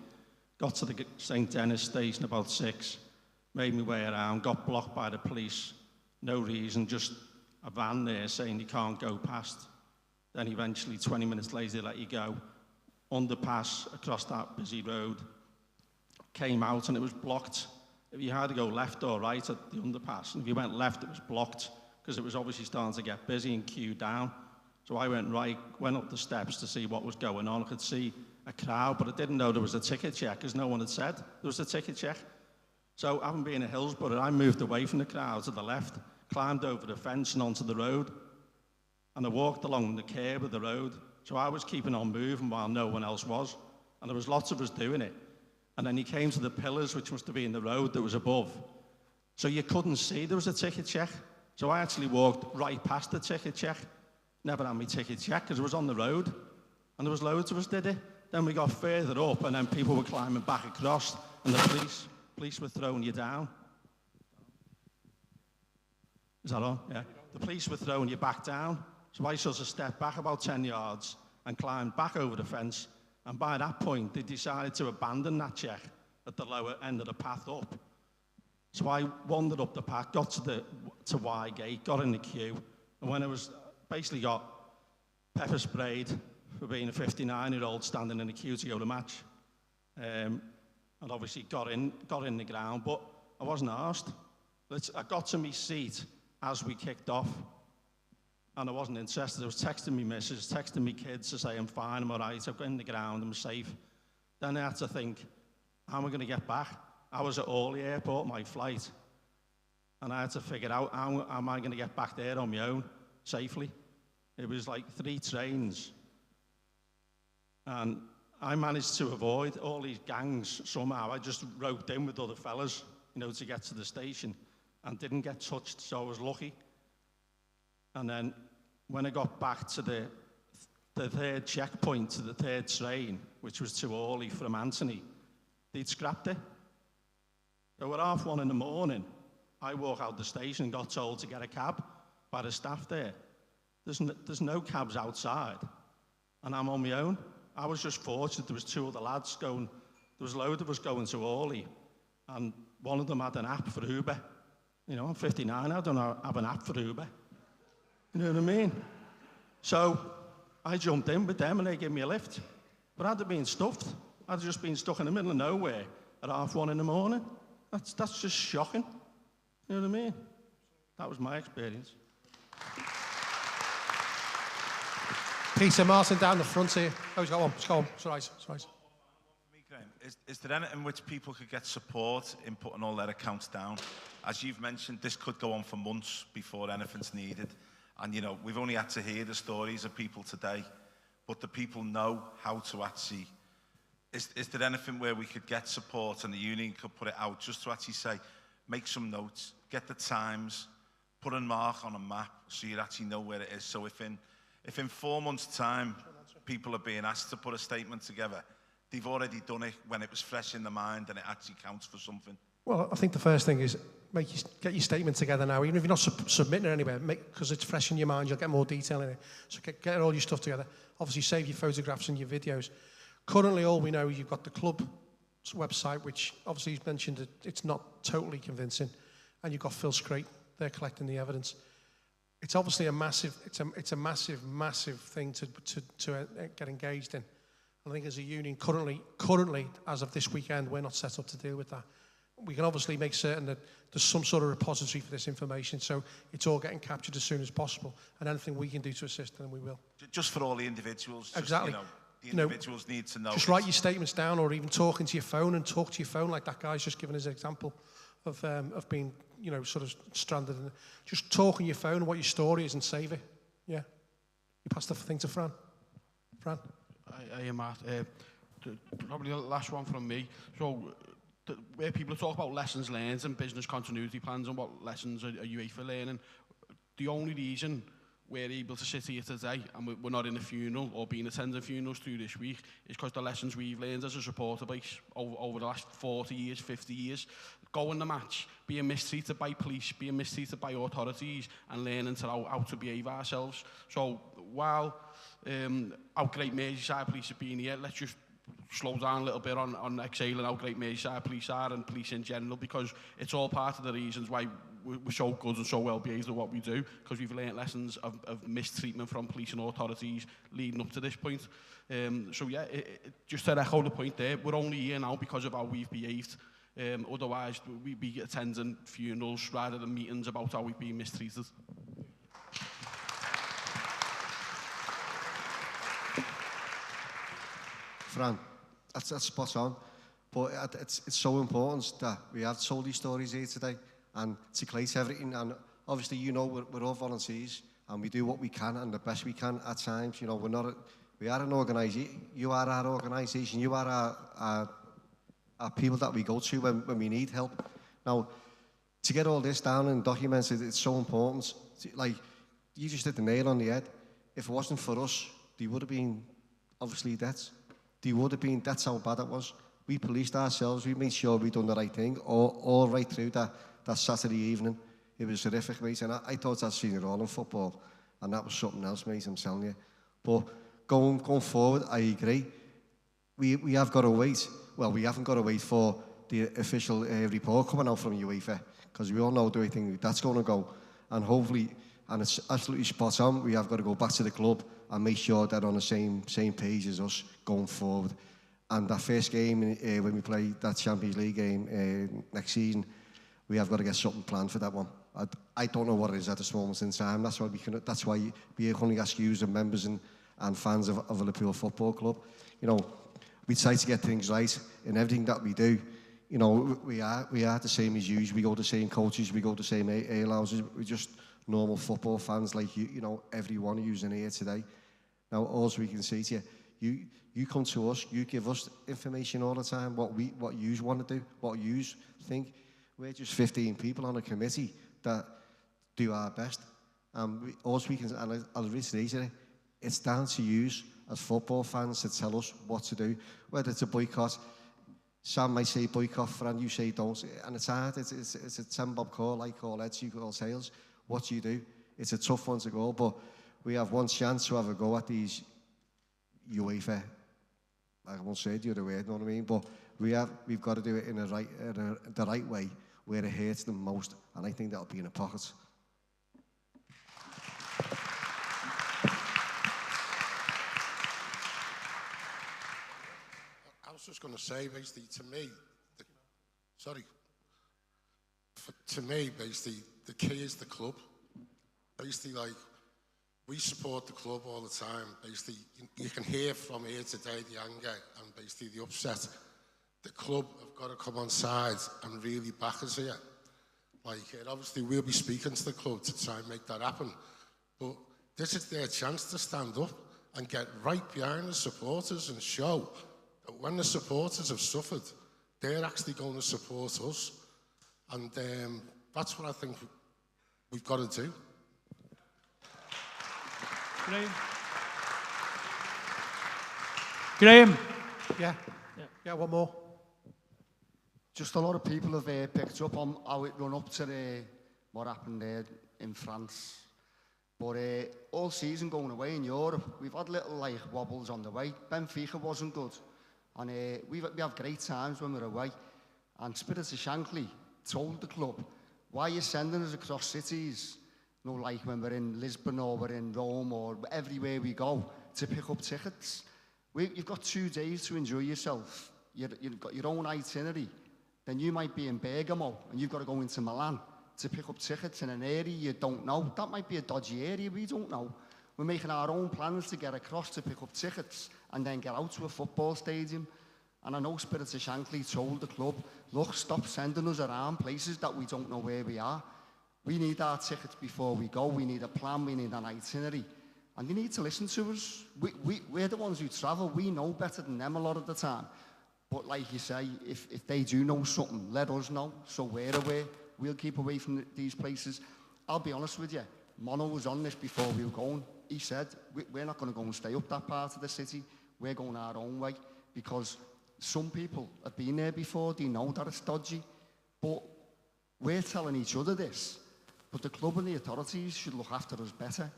Got to the St. Denis station about 6, made my way around, got blocked by the police. No reason, just a van there saying you can't go past. Then eventually, 20 minutes later, they let you go. Underpass across that busy road. Came out and it was blocked. If you had to go left or right at the underpass, and if you went left, it was blocked because it was obviously starting to get busy and queued down. So I went right, went up the steps to see what was going on. I could see a crowd, but I didn't know there was a ticket check because no one had said there was a ticket check. So having been in Hillsborough, I moved away from the crowd to the left, climbed over the fence and onto the road, and I walked along the curb of the road. So I was keeping on moving while no one else was, and there was lots of us doing it. And then he came to the pillars, which must have been the road that was above. So you couldn't see there was a ticket check. So I actually walked right past the ticket check. Never had my ticket check because it was on the road. And there was loads of us did it. Then we got further up and then people were climbing back across and the police were throwing you down. Is that on? Yeah. The police were throwing you back down. So I sort of stepped back about 10 yards and climbed back over the fence. And by that point, they decided to abandon that check at the lower end of the path up. So I wandered up the path, got to Y gate, got in the queue, and when I was basically got pepper sprayed for being a 59-year-old standing in the queue to go to match, and obviously got in the ground, but I wasn't asked. I got to my seat as we kicked off, and I wasn't interested. I was texting me missus, texting me kids to say I'm fine, I'm all right, I've got in the ground, I'm safe. Then I had to think, how am I going to get back? I was at Orly Airport, my flight, and I had to figure out how am I going to get back there on my own safely. It was like 3 trains, and I managed to avoid all these gangs somehow. I just roped in with other fellas, to get to the station, and didn't get touched, so I was lucky. And then when I got back to the third checkpoint, to the third train, which was to Orly from Anthony, they'd scrapped it. So at 1:30 in the morning, I walk out the station and got told to get a cab by the staff there. There's no cabs outside, and I'm on my own. I was just fortunate there was 2 other lads going. There was a load of us going to Orly, and one of them had an app for Uber. I'm 59, I don't have an app for Uber. You know what I mean? So I jumped in with them and they gave me a lift. But I'd have been stuffed. I'd have just been stuck in the middle of nowhere at 1:30 in the morning. That's just shocking. You know what I mean? That was my experience. Peter Martin down the front here. Oh, he's got one. It's all right. It's all right. Is there anything in which people could get support in putting all their accounts down? As you've mentioned, this could go on for months before anything's needed. And, we've only had to hear the stories of people today, but the people know how to actually... Is there anything where we could get support and the union could put it out just to actually say, make some notes, get the times, put a mark on a map so you actually know where it is. So if in 4 months' time people are being asked to put a statement together, they've already done it when it was fresh in the mind and it actually counts for something? Well, I think the first thing is get your statement together now. Even if you're not submitting it anywhere, because it's fresh in your mind, you'll get more detail in it. So get all your stuff together. Obviously, save your photographs and your videos. Currently, all we know is you've got the club's website, which obviously he's mentioned that it's not totally convincing, and you've got Phil Scrate. They're collecting the evidence. It's obviously a massive thing to get engaged in. I think as a union, currently, as of this weekend, we're not set up to deal with that. We can obviously make certain that there's some sort of repository for this information, so it's all getting captured as soon as possible, and anything we can do to assist them, we will. Just for all the individuals. Exactly. Just, the individuals need to know. Just write your statements down, or even talking to your phone, and talk to your phone like that guy's just given us an example of being, sort of stranded. Just talk on your phone what your story is and save it. Yeah. You pass the thing to Fran. Fran. I am Matt. Probably the last one from me. So, where people talk about lessons learned and business continuity plans and what lessons are UEFA learning, the only reason we're able to sit here today and we're not in a funeral or being attending funerals through this week is because the lessons we've learned as a supporter base over the last 40 years, 50 years, going the match, being mistreated by police, being mistreated by authorities, and learning how to behave ourselves. So while our great Merseyside police have been here, let's just slow down a little bit on exhaling how great Merseyside police are and police in general, because it's all part of the reasons why we're so good and so well behaved at what we do, because we've learnt lessons of mistreatment from police and authorities leading up to this point. So yeah, just to echo the point there, we're only here now because of how we've behaved. Otherwise, we'd be attending funerals rather than meetings about how we've been mistreated. Fran, that's spot on. But it's so important that we have told these stories here today and to collate everything. And obviously, we're all volunteers and we do what we can and the best we can at times. We are an organisation. You are our organisation. You are our people that we go to when we need help. Now, to get all this down and documented, it's so important. Like, you just hit the nail on the head. If it wasn't for us, there would have been, obviously, deaths. That's how bad it was. We policed ourselves, we made sure we done the right thing, all right through that Saturday evening. It was horrific, mate, and I thought I'd seen it all in football, and that was something else, mate, I'm telling you. But going forward, I agree. We have got to wait. Well, we haven't got to wait for the official report coming out from UEFA, because we all know the way that's going to go. And hopefully, and it's absolutely spot on, we have got to go back to the club and make sure they're on the same page as us going forward. And that first game, when we play that Champions League game next season, we have got to get something planned for that one. I don't know what it is at this moment in time. That's why we only ask you as members and fans of a Liverpool Football Club. We try to get things right in everything that we do. We are the same as you. We go to the same coaches. We go to the same ale houses. We're just normal football fans like you. Every one of you's in here today. Now, all we can say to you, you come to us. You give us information all the time. What you want to do, what you think. We're just 15 people on a committee that do our best. All we can, and I'll reiterate it, it's down to you as football fans to tell us what to do. Whether it's a boycott, Sam might say boycott, Fran, you say don't. And it's hard. It's a 10-bob call, I call heads, you call tails. What do you do? It's a tough one to go, but we have one chance to have a go at these UEFA. I won't say the other word, you know what I mean? But we've got to do it in the right way, where it hurts them most, and I think that'll be in the pockets. I was just going to say, basically, to me, basically, the key is the club. Basically, like, we support the club all the time. Basically, you can hear from here today the anger and basically the upset. The club have got to come on side and really back us here. Like, obviously, we'll be speaking to the club to try and make that happen. But this is their chance to stand up and get right behind the supporters and show that when the supporters have suffered, they're actually going to support us. And that's what I think we've got to do. Graham, Yeah, one more. Just a lot of people have picked up on how it run up to what happened there in France. But all season going away in Europe, we've had little like wobbles on the way. Benfica wasn't good. And we have great times when we're away. And Spirits of Shankly told the club, why are you sending us across cities? You know, like when we're in Lisbon or we're in Rome or everywhere we go to pick up tickets. You've got 2 days to enjoy yourself. You've got your own itinerary. Then you might be in Bergamo and you've got to go into Milan to pick up tickets in an area you don't know. That might be a dodgy area, we don't know. We're making our own plans to get across to pick up tickets and then get out to a football stadium. And I know Spirits of Shankly told the club, look, stop sending us around places that we don't know where we are. We need our tickets before we go. We need a plan. We need an itinerary. And you need to listen to us. We're the ones who travel. We know better than them a lot of the time. But like you say, if they do know something, let us know. So we're aware. We'll keep away from these places. I'll be honest with you. Mono was on this before we were going. He said, we're not going to go and stay up that part of the city. We're going our own way. Because some people have been there before. They know that it's dodgy. But we're telling each other this. But the club and the authorities should look after us better.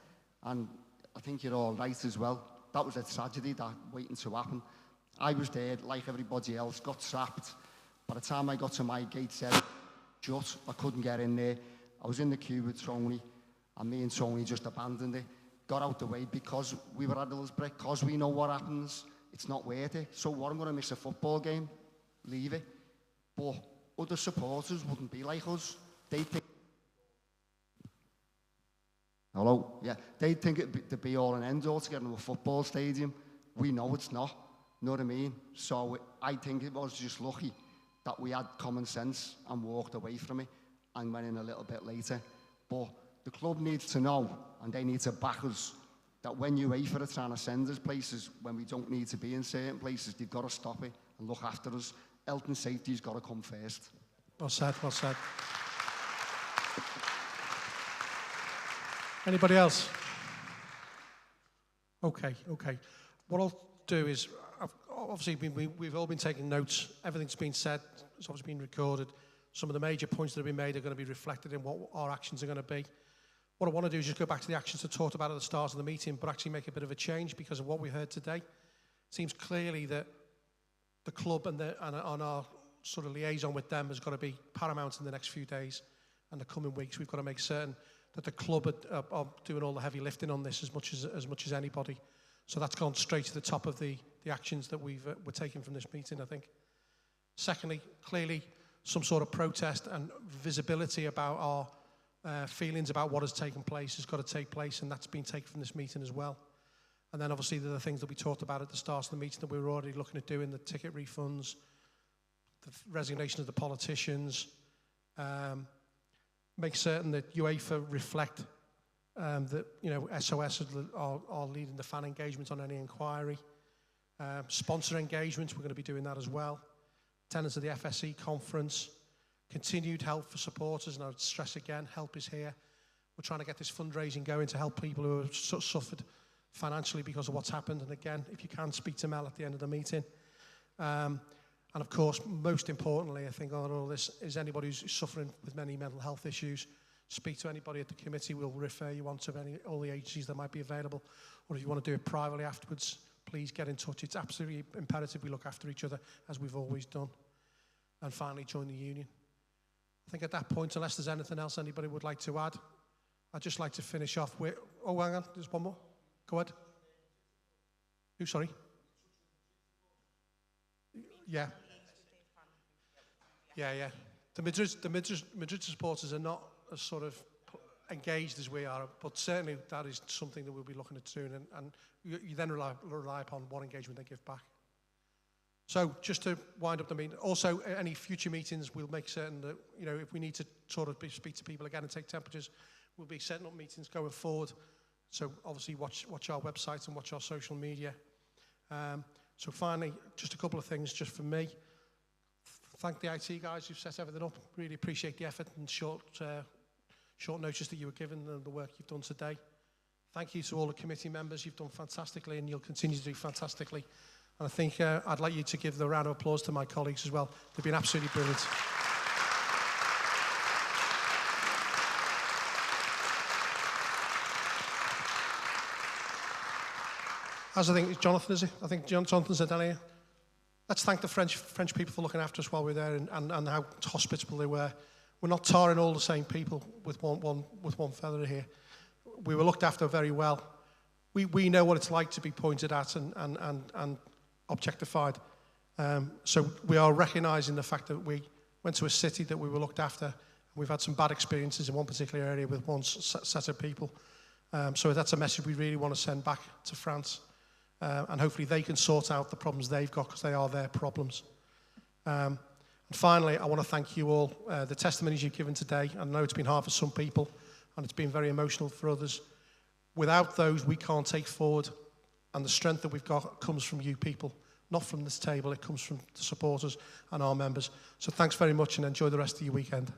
And I think you're all right as well. That was a tragedy that waiting to happen. I was there, like everybody else, got trapped. By the time I got to my gate, said, shut, I couldn't get in there. I was in the queue with Tony, and me and Tony just abandoned it. Got out the way because we were at Hillsborough, because we know what happens. It's not worth it. So what, I'm going to miss a football game? Leave it. But other supporters wouldn't be like us. They think... Hello? Yeah. They think it'd be all and end all to get into a football stadium. We know it's not. You know what I mean? So I think it was just lucky that we had common sense and walked away from it and went in a little bit later. But the club needs to know, and they need to back us, that when UEFA are trying to send us places when we don't need to be in certain places, they've got to stop it and look after us. Health and safety's got to come first. Well said, well said. Anybody else? Okay. What I'll do is, obviously we've all been taking notes. Everything's been said. It's obviously been recorded. Some of the major points that have been made are going to be reflected in what our actions are going to be. What I want to do is just go back to the actions I talked about at the start of the meeting, but actually make a bit of a change because of what we heard today. It seems clearly that the club and our sort of liaison with them has got to be paramount in the next few days and the coming weeks. We've got to make certain that the club are doing all the heavy lifting on this as much as anybody. So that's gone straight to the top of the actions that we're taking from this meeting, I think. Secondly, clearly some sort of protest and visibility about our feelings about what has taken place has got to take place, and that's been taken from this meeting as well. And then obviously there are the things that we talked about at the start of the meeting that we were already looking at doing, the ticket refunds, the resignation of the politicians, make certain that UEFA reflect that SOS are leading the fan engagement on any inquiry. Sponsor engagement, we're going to be doing that as well. Attendance of the FSE conference. Continued help for supporters, and I would stress again, help is here. We're trying to get this fundraising going to help people who have suffered financially because of what's happened. And again, if you can, speak to Mel at the end of the meeting. And of course, most importantly, I think on all this is anybody who's suffering with many mental health issues, speak to anybody at the committee. We'll refer you on to all the agencies that might be available. Or if you want to do it privately afterwards, please get in touch. It's absolutely imperative we look after each other as we've always done. And finally, join the union. I think at that point, unless there's anything else anybody would like to add, I'd just like to finish off with... Oh, hang on, there's one more. Go ahead. Who, sorry? Yeah. The Madrid supporters are not as sort of engaged as we are, but certainly that is something that we'll be looking at soon, and you then rely upon what engagement they give back. So just to wind up the meeting, also any future meetings, we'll make certain that, if we need to sort of speak to people again and take temperatures, we'll be setting up meetings going forward. So obviously watch our website and watch our social media. So finally, just a couple of things just from me. Thank the IT guys who've set everything up. Really appreciate the effort and short notice that you were given and the work you've done today. Thank you to all the committee members. You've done fantastically and you'll continue to do fantastically. And I think I'd like you to give the round of applause to my colleagues as well. They've been absolutely brilliant. As I think, Jonathan, is it? I think Jonathan said earlier. Let's thank the French people for looking after us while we were there and how hospitable they were. We're not tarring all the same people with one feather here. We were looked after very well. We know what it's like to be pointed at and objectified. So we are recognising the fact that we went to a city that we were looked after. We've had some bad experiences in one particular area with one set of people. So that's a message we really want to send back to France. And hopefully they can sort out the problems they've got because they are their problems. And finally, I want to thank you all. The testimonies you've given today, I know it's been hard for some people and it's been very emotional for others. Without those, we can't take forward. And the strength that we've got comes from you people, not from this table. It comes from the supporters and our members. So thanks very much and enjoy the rest of your weekend.